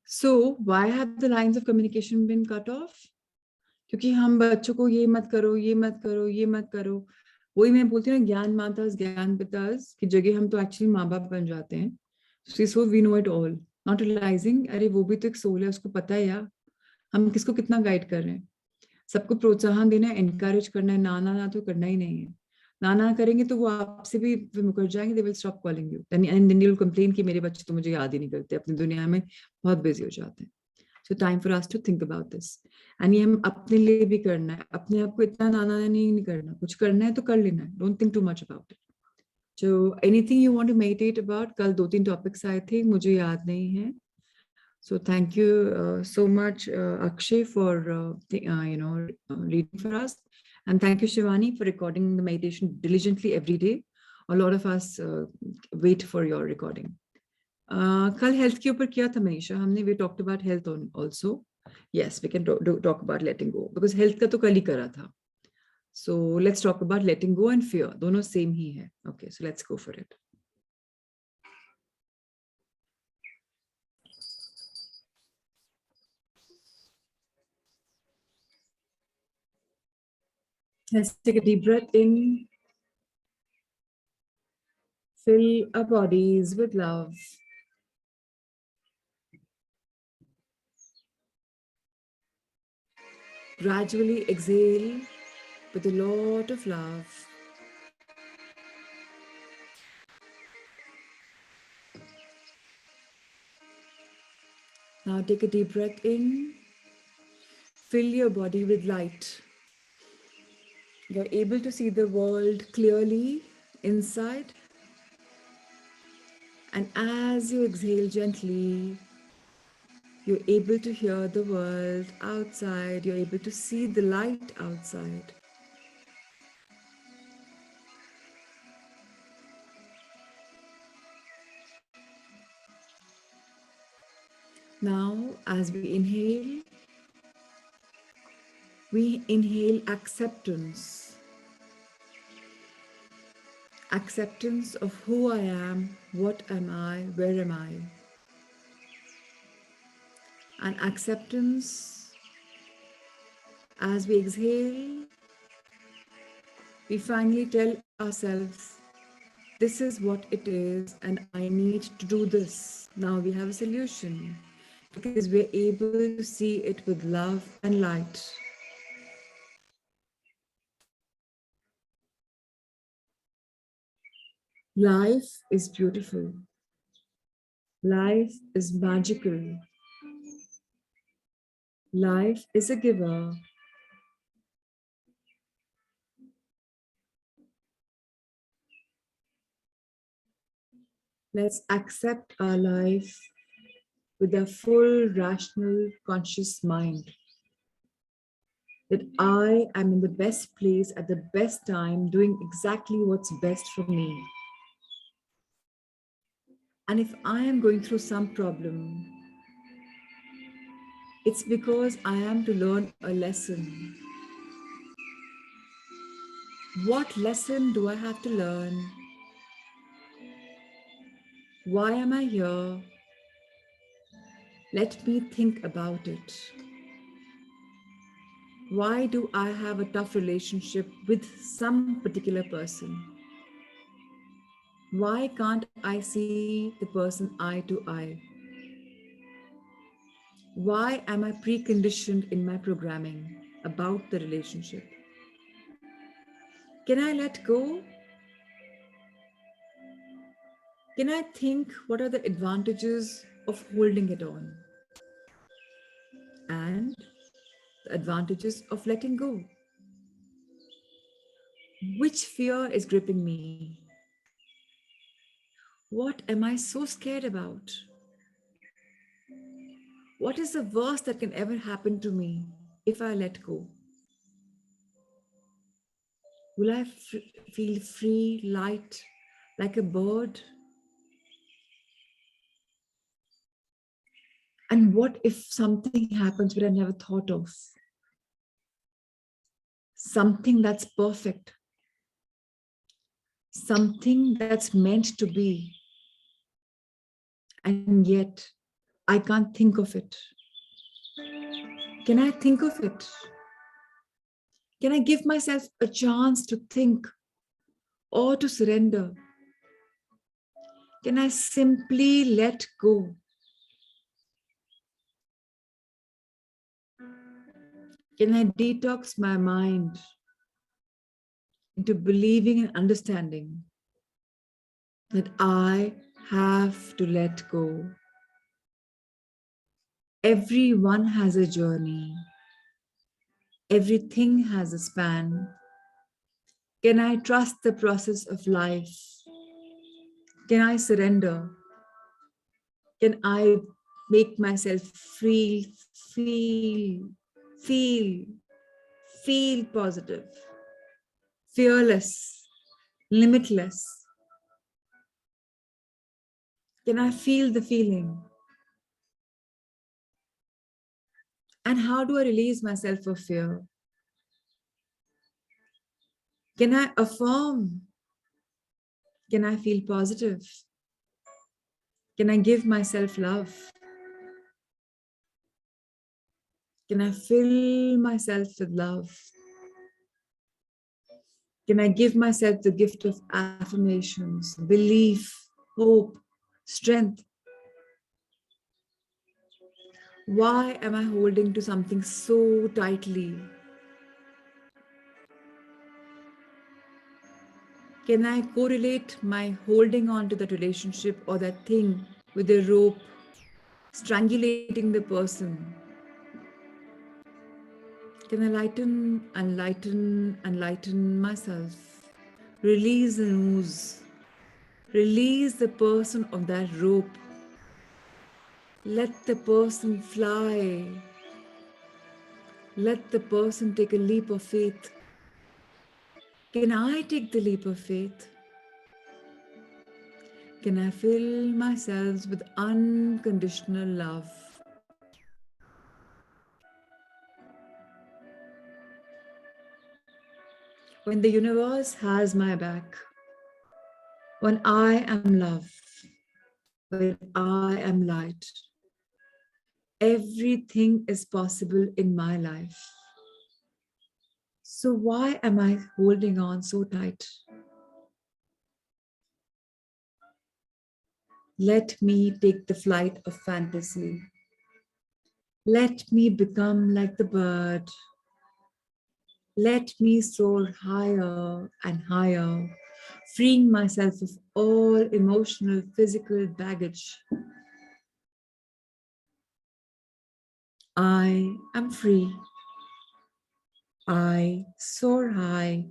So why have the lines of communication been cut off? क्योंकि हम बच्चों को ये मत करो, ये मत करो, ये मत करो. वही मैं बोलती हूँ ना, ज्ञान मातास ज्ञान पितास की जगह हम तो एक्चुअली माँ बाप बन जाते हैं. So we know it all, not realising अरे वो भी तो एक सोल है, उसको पता है यार हम किसको कितना गाइड कर रहे हैं. सबको प्रोत्साहन देना है, एनकरेज करना है, ना ना ना तो करना ही नहीं है. ना ना करेंगे तो वो आपसे भी मुकर जाएंगे. They will stop calling you and then you will complain कि मेरे बच्चे तो मुझे याद ही नहीं करते, अपनी दुनिया में बहुत बिजी हो जाते हैं. So time for us to think about this. And ये हम अपने लिए भी करना है. अपने आप को इतना नाना नहीं करना. कुछ करना है तो कर लेना है. Don't think too much about it. So anything you want to meditate about? कल 2-3 टॉपिक्स आए थे, मुझे याद नहीं है. So thank you so much, Akshay, for reading for us, and thank you, Shivani, for recording the meditation diligently every day. A lot of us wait for your recording. कल health के ऊपर किया था मनीषा हमने. We talked about health also. Yes, we can talk about letting go because health का तो कल ही करा था. So let's talk about letting go and fear. दोनों same ही है. Okay, so let's go for it. Let's take a deep breath in. Fill our bodies with love. Gradually exhale with a lot of love. Now take a deep breath in. Fill your body with light. You're able to see the world clearly inside. And as you exhale gently, you're able to hear the world outside. You're able to see the light outside. Now, as we inhale acceptance. Acceptance of who I am, what am I, where am I. And acceptance, as we exhale, we finally tell ourselves, this is what it is, and I need to do this. Now we have a solution because we're able to see it with love and light. Life is beautiful. Life is magical. Life is a giver. Let's accept our life with a full, rational, conscious mind. That I am in the best place at the best time, doing exactly what's best for me. And if I am going through some problem, it's because I am to learn a lesson. What lesson do I have to learn? Why am I here? Let me think about it. Why do I have a tough relationship with some particular person? Why can't I see the person eye to eye? Why am I preconditioned in my programming about the relationship? Can I let go? Can I think what are the advantages of holding it on? And the advantages of letting go? Which fear is gripping me? What am I so scared about? What is the worst that can ever happen to me if I let go? Will I feel free, light, like a bird? And what if something happens that I never thought of? Something that's perfect. Something that's meant to be. And yet, I can't think of it. Can I think of it? Can I give myself a chance to think or to surrender? Can I simply let go? Can I detox my mind into believing and understanding that I have to let go? Everyone has a journey. Everything has a span. Can I trust the process of life? Can I surrender? Can I make myself feel positive, fearless, limitless? Can I feel the feeling? And how do I release myself of fear? Can I affirm? Can I feel positive? Can I give myself love? Can I fill myself with love? Can I give myself the gift of affirmations, belief, hope, strength? Why am I holding to something so tightly? Can I correlate my holding on to that relationship or that thing with a rope, strangulating the person? Can I lighten and lighten and lighten myself Release the noose. Release the person of that rope. Let the person fly. Let the person take a leap of faith. Can I take the leap of faith? Can I fill myself with unconditional love? When the universe has my back, when I am love, when I am light, everything is possible in my life. So why am I holding on so tight? Let me take the flight of fantasy. Let me become like the bird. Let me soar higher and higher, freeing myself of all emotional, physical baggage. I am free. I soar high.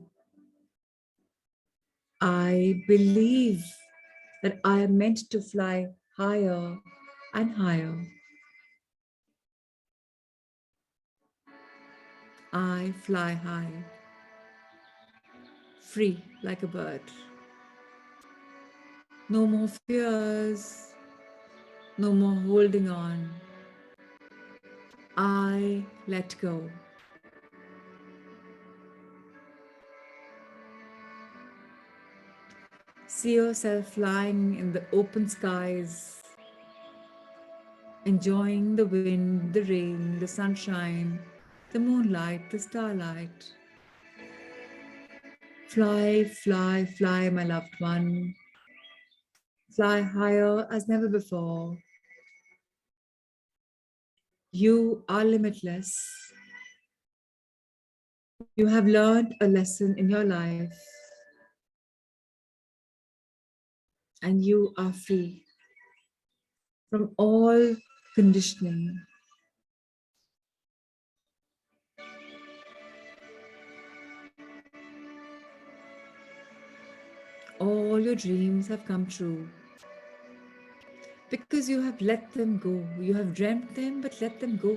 I believe that I am meant to fly higher and higher. I fly high, free like a bird. No more fears, no more holding on. I let go. See yourself flying in the open skies, enjoying the wind, the rain, the sunshine, the moonlight, the starlight. Fly, fly, fly, my loved one. Fly higher as never before. You are limitless. You have learned a lesson in your life, and you are free from all conditioning. All your dreams have come true because you have let them go. You have dreamt them, but let them go.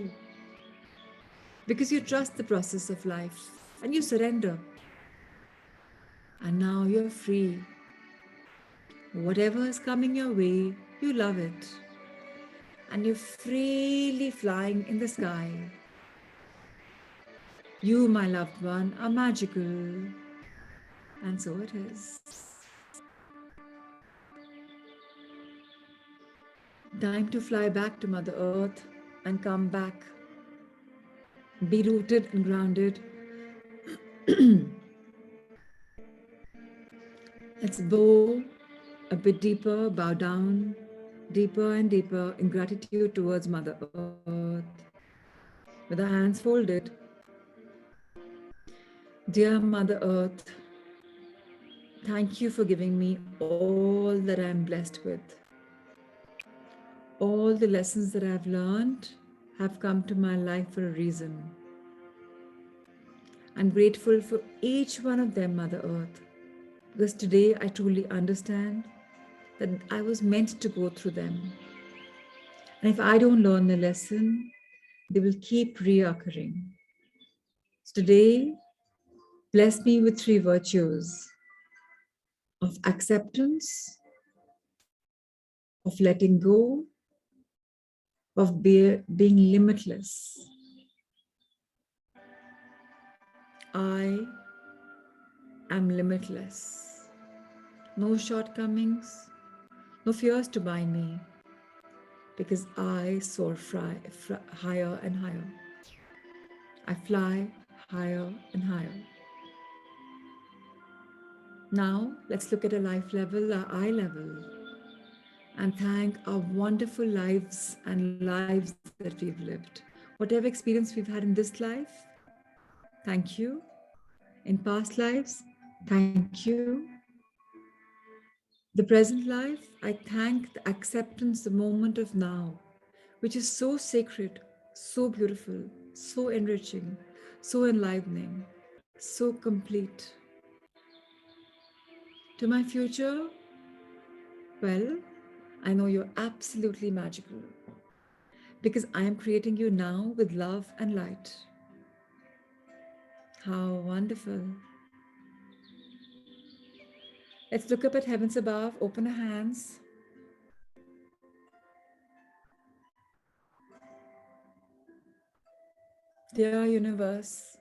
Because you trust the process of life and you surrender. And now you're free. Whatever is coming your way, you love it. And you're freely flying in the sky. You, my loved one, are magical. And so it is. Time to fly back to Mother Earth and come back. Be rooted and grounded. Let's bow a bit deeper, bow down, deeper and deeper in gratitude towards Mother Earth. With our hands folded, dear Mother Earth, thank you for giving me all that I am blessed with. All the lessons that I've learned have come to my life for a reason. I'm grateful for each one of them, Mother Earth, because today I truly understand that I was meant to go through them. And if I don't learn the lesson, they will keep reoccurring. So today, bless me with 3 virtues of acceptance, of letting go, of being limitless. I am limitless. No shortcomings, no fears to bind me, because I soar higher and higher. I fly higher and higher. Now, let's look at a life level, our eye level, and thank our wonderful lives and lives that we've lived. Whatever experience we've had in this life, thank you. In past lives, thank you. The present life, I thank the acceptance, the moment of now, which is so sacred, so beautiful, so enriching, so enlivening, so complete. To my future, well, I know you're absolutely magical because I am creating you now with love and light. How wonderful. Let's look up at heavens above, open our hands. Dear universe,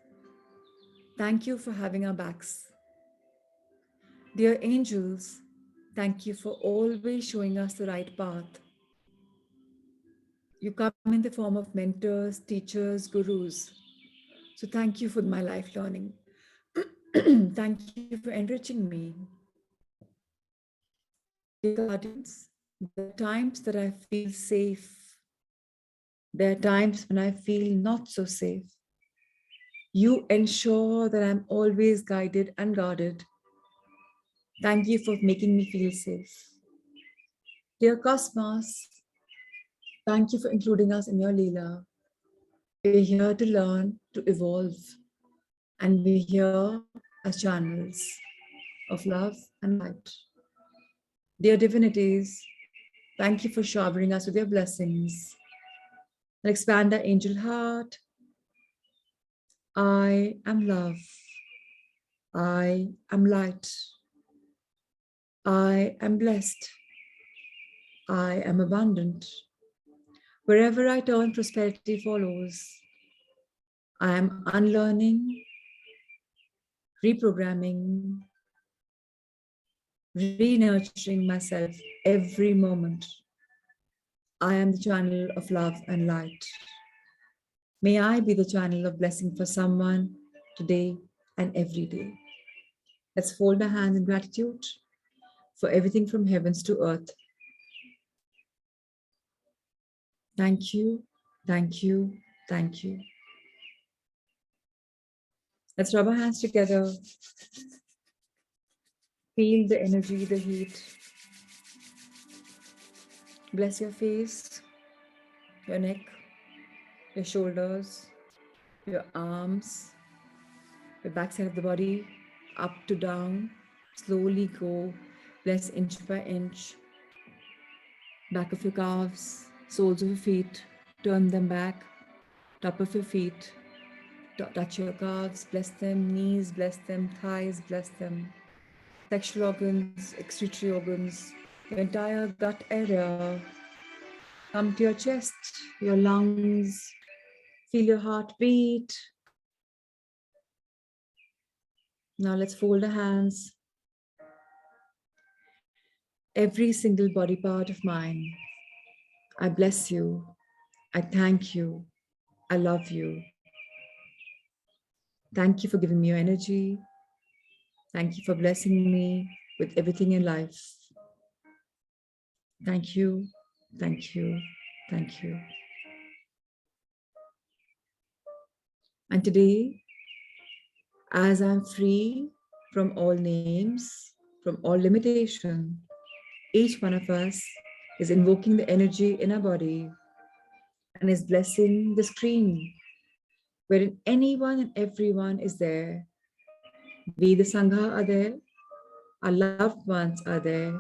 thank you for having our backs. Dear angels, thank you for always showing us the right path. You come in the form of mentors, teachers, gurus. So thank you for my life learning. Thank you for enriching me. Dear guardians, there are times that I feel safe. There are times when I feel not so safe. You ensure that I'm always guided and guarded. Thank you for making me feel safe. Dear Cosmos, thank you for including us in your Leela. We're here to learn, to evolve, and we're here as channels of love and light. Dear divinities, thank you for showering us with your blessings. And expand our angel heart. I am love. I am light. I am blessed. I am abundant. Wherever I turn, prosperity follows. I am unlearning, reprogramming, re-nurturing myself every moment. I am the channel of love and light. May I be the channel of blessing for someone today and every day. Let's fold our hands in gratitude for everything from heavens to earth. Thank you, thank you, thank you. Let's rub our hands together. Feel the energy, the heat. Bless your face, your neck, your shoulders, your arms, the backside of the body, up to down. Slowly go. Bless inch by inch. Back of your calves, soles of your feet, turn them back. Top of your feet, touch your calves, bless them. Knees, bless them. Thighs, bless them. Sexual organs, excretory organs, your entire gut area. Come to your chest, your lungs. Feel your heart beat. Now let's fold our hands. Every single body part of mine, I bless you. I thank you. I love you. Thank you for giving me your energy. Thank you for blessing me with everything in life. Thank you. Thank you. Thank you. And today, as I'm free from all names, from all limitation, each one of us is invoking the energy in our body and is blessing the screen wherein anyone and everyone is there. We, the Sangha, are there. Our loved ones are there.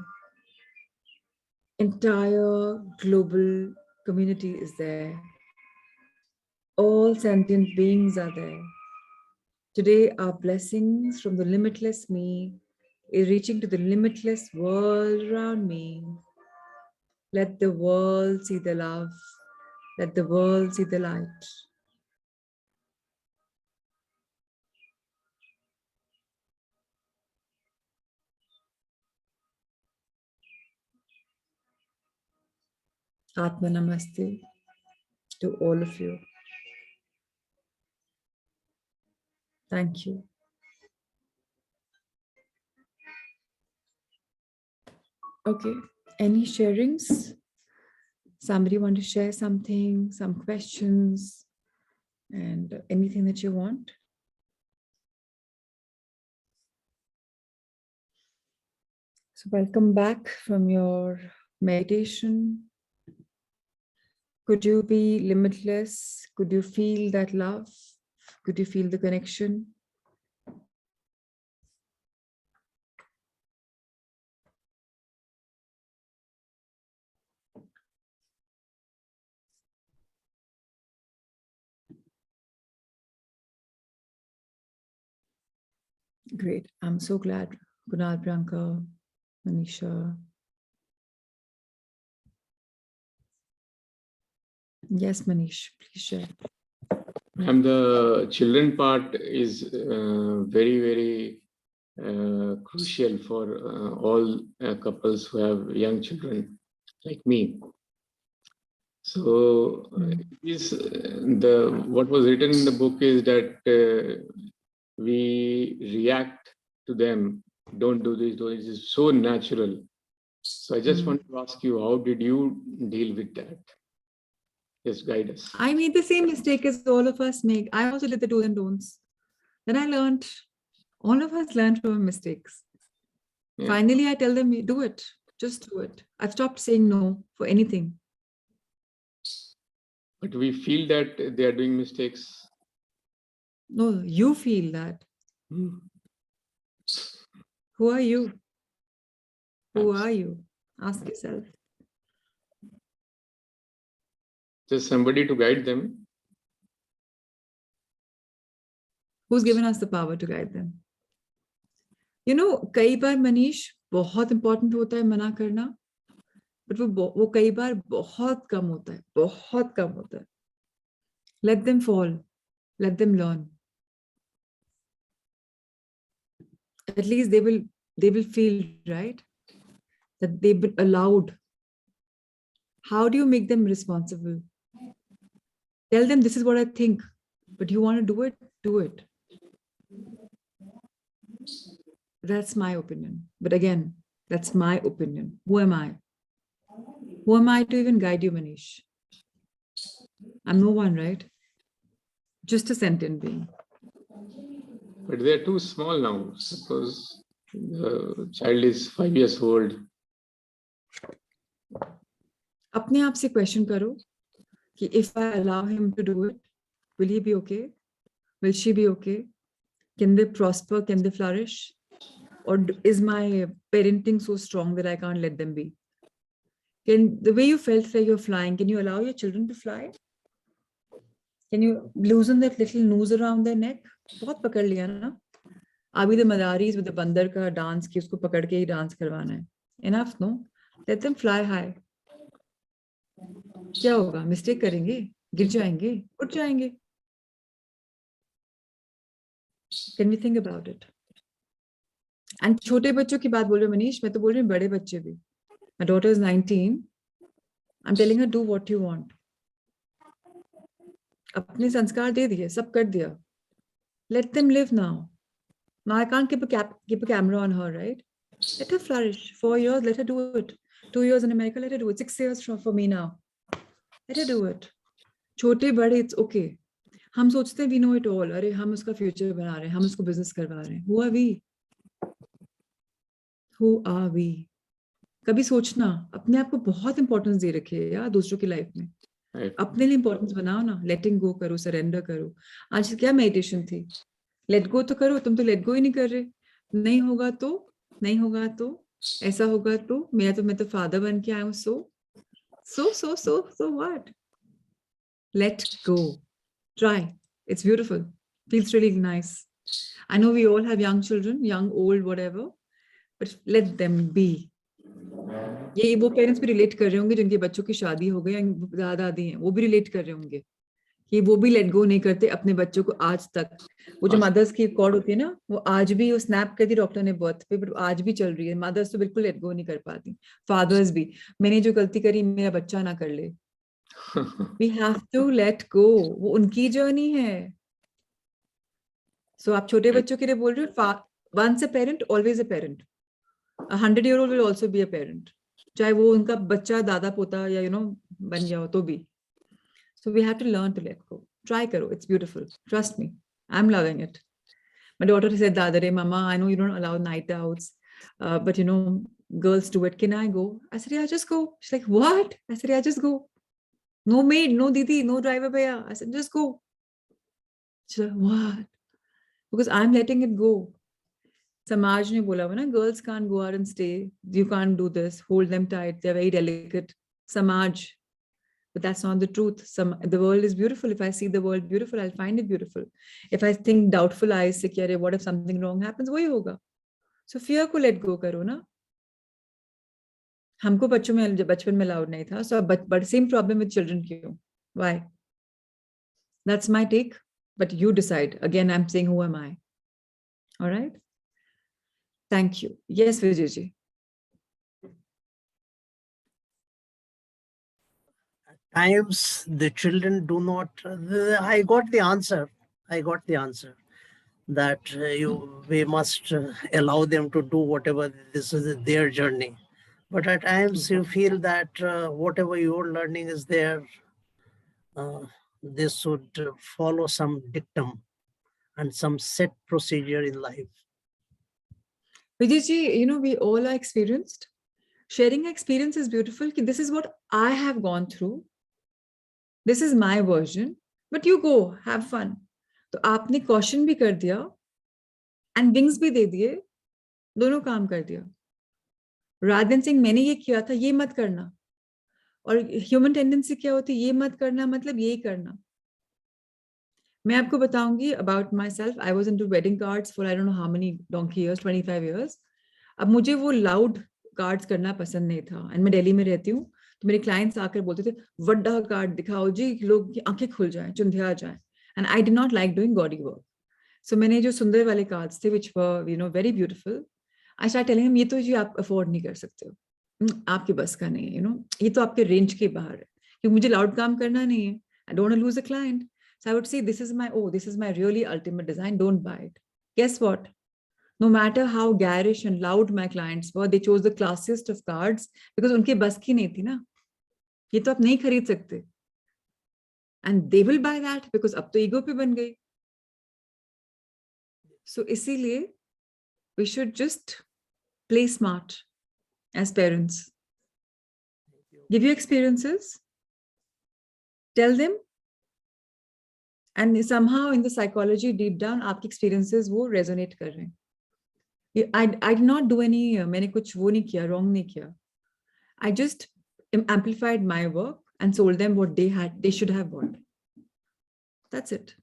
Entire global community is there. All sentient beings are there. Today, our blessings from the limitless me is reaching to the limitless world around me. Let the world see the love. Let the world see the light. Atma Namaste to all of you. Thank you. Okay, any sharings? Somebody want to share something, some questions, and anything that you want? So welcome back from your meditation. Could you be limitless? Could you feel that love? Could you feel the connection? Great. I'm so glad. Kunal, Priyanka, Manisha. Yes, Manish, please share. And the children part is very, very crucial for all couples who have young children like me. So is what was written in the book is that we react to them. Don't do this. Do this. It's so natural. So I just want to ask you, how did you deal with that? Just guide us. I made the same mistake as all of us make. I also did the do's and don'ts. Then I learned, all of us learned from our mistakes. Yeah. Finally, I tell them, do it. Just do it. I've stopped saying no for anything. But we feel that they are doing mistakes. No, you feel that. Hmm. Who are you? Who Abs- are you? Ask yourself. Just somebody to guide them. Who's given us the power to guide them? You know, कई बार मनीष बहुत important होता है मना करना, but वो कई बार बहुत कम होता है, बहुत कम होता है. Let them fall. Let them learn. At least they will feel, right, that they've been allowed. How do you make them responsible? Tell them this is what I think, but you want to do it, do it. That's my opinion. But again, that's my opinion. Who am I? Who am I to even guide you, Manish? I'm no one, right? Just a sentient being. But they are too small now. Suppose the child is 5 years old. अपने आप से question करो कि if I allow him to do it, will he be okay? Will she be okay? Can they prosper? Can they flourish? Or is my parenting so strong that I can't let them be? The way you felt like you're flying, can you allow your children to fly? Can you loosen that little noose around their neck? बहुत पकड़ लिया ना? Are we the Madaris with the बंदर का dance कि उसको पकड़ के ही dance करवाना है? Enough, no? Let them fly high. क्या होगा? Mistake करेंगे, गिर जाएंगे, उठ जाएंगे. Can we think about it? And छोटे बच्चों की बात बोल रहे हो मनीष, मैं तो बोल रही हूँ बड़े बच्चे भी. My daughter is 19. I'm telling her, do what you want. अपने संस्कार दे दिए, सब कर दिया. Let them live now. Now I can't keep a camera on her, right? Let her flourish. 4 years, let her do it. 2 years in America, let her do it. 6 years for me now. Let her do it. छोटे बड़े, it's okay. हम सोचते हैं we know it all. अरे हम उसका future बना रहे हैं, हम उसको business करवा रहे हैं. Who are we? Who are we? कभी सोचना, अपने आप को बहुत इंपॉर्टेंस दे रखी है यार दूसरों की लाइफ में. अपने लिए इंपॉर्टेंस बनाओ ना. लेटिंग गो करो, सरेंडर करो. आज क्या मेडिटेशन थी? लेट गो तो करो. तुम तो लेट गो ही नहीं कर रहे. नहीं होगा तो नहीं होगा तो ऐसा होगा तो मैं तो फादर बन के आया हूँ. So what? Let go. Try. It's beautiful. Feels really nice. I know we all have young children, young, old, whatever, but let them be. ये वो पेरेंट्स भी रिलेट कर रहे होंगे जिनके बच्चों की शादी हो गई, दादा दादी हैं, वो भी रिलेट कर रहे होंगे कि वो भी लेट गो नहीं करते अपने बच्चों को आज तक. वो जो मदर्स की कॉर्ड होती है ना, वो आज भी वो स्नैप कर दी डॉक्टर ने बर्थ पे, बट आज भी चल रही है. मदर्स तो बिल्कुल लेट गो नहीं कर पाती. फादर्स भी, मैंने जो गलती करी मेरा बच्चा ना कर ले. We have to let go. वो उनकी जर्नी है. सो आप छोटे बच्चों के लिए बोल रहे हो, once a parent always a parent. 100-year-old will also be a parent. चाहे वो उनका बच्चा दादा पोता या बन जाओ तो भी. So we have to learn to let go. Try karo. It's beautiful. Trust me. I'm loving it. My daughter said the other day, Mama, I know you don't allow night outs, but girls do it. Can I go? I said, yeah, just go. She's like, what? I said, yeah, just go. No maid, no didi, no driver bhaiya. I said, just go. She's like, what? Because I'm letting it go. Samaj ne bola na, girls can't go out and stay. You can't do this. Hold them tight. They're very delicate. Samaj. but that's not the truth. The world is beautiful. If I see the world beautiful, I'll find it beautiful. If I think doubtful eyes se ki, what if something wrong happens, wahi hoga. So fear ko let go karo na. हमको बचपन में allowed नहीं था. So but same problem with children क्यों? Why? That's my take, but you decide. Again, I'm saying, who am I? All right. Thank you. Yes, Vijayji. At times, the children do not. I got the answer. That we must allow them to do whatever. This is their journey. But at times, you feel that whatever your learning is there, they should follow some dictum and some set procedure in life. Vijayji, we all are experienced. Sharing experience is beautiful. This is what I have gone through. This is my version. But you go, have fun. तो आपने caution भी कर दिया and wings भी दे दिए, दोनों काम कर दिया. Rather than saying मैंने ये किया था, ये मत करना. और human tendency क्या होती है, ये मत करना मतलब यही करना. मैं आपको बताऊंगी about myself. I was into wedding cards for I don't know how many donkey years, 25 years. अब मुझे वो loud cards करना पसंद नहीं था. And मैं दिल्ली में रहती हूँ, तो मेरे clients आकर बोलते थे, वड्डा कार्ड दिखाओ जी, लोग की आंखें खुल जाएं, चुंधिया जाएं. And I did not like doing gaudy work. So मैंने जो सुंदर वाले cards थे, which were very beautiful, I started telling him, ये तो जी आप afford नहीं कर सकते हो, आपके बस का नहीं है, ये तो आपके range के बाहर है, क्योंकि मुझे loud काम करना नहीं है. I don't want to lose a client. So I would say, this is my really ultimate design. Don't buy it. Guess what? No matter how garish and loud my clients were, they chose the classiest of cards because उनके बस की नहीं थी ना. ये तो आप नहीं खरीद सकते. And they will buy that because अब तो ego पे बन गई. So इसीलिए we should just play smart as parents. Give you experiences. Tell them. And somehow in the psychology deep down, आपकी experiences वो resonate कर रहे हैं. I did not do any, मैंने कुछ वो नहीं किया, wrong नहीं किया. I just amplified my work and sold them what they should have bought. That's it.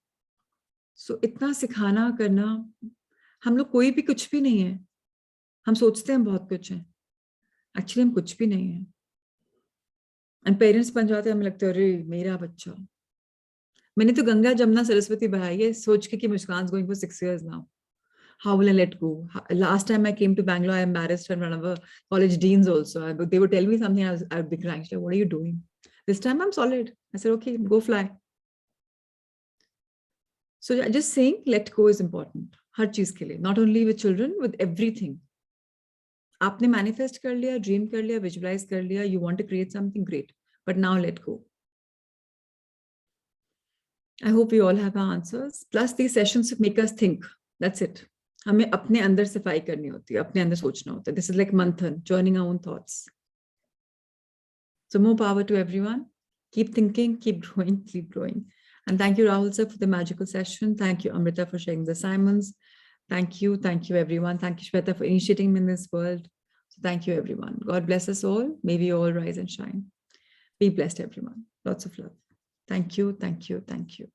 So इतना सिखाना करना, हम लोग कोई भी कुछ भी नहीं है. हम सोचते हैं बहुत कुछ है. Actually हम कुछ भी नहीं है. And parents बन जाते हैं, हमें लगता है अरे मेरा बच्चा. मैंने तो गंगा जमुना सरस्वती बहाई है सोच के कि Muskan's going for 6 years now. How will I let go? Last time I came to Bangalore, I embarrassed in front of a college deans also. They would tell me something, I would be crying. Like, what are you doing? This time I'm solid. I said, okay, go fly. So just saying, let go is important. हर चीज के लिए, not only with children, with everything. आपने manifest कर लिया, dream कर लिया, visualize कर लिया, you want to create something great, but now let go. I hope we all have our answers. Plus these sessions make us think. That's it. हमें अपने अंदर सफाई करनी होती है, अपने अंदर सोचना होता है. This is like manthan, joining our own thoughts. So more power to everyone. Keep thinking, keep growing, keep growing. And thank you, Rahul sir, for the magical session. Thank you, Amrita, for sharing the assignments. Thank you everyone. Thank you, Shweta, for initiating me in this world. So thank you, everyone. God bless us all. May we all rise and shine. Be blessed, everyone. Lots of love. Thank you, thank you, thank you.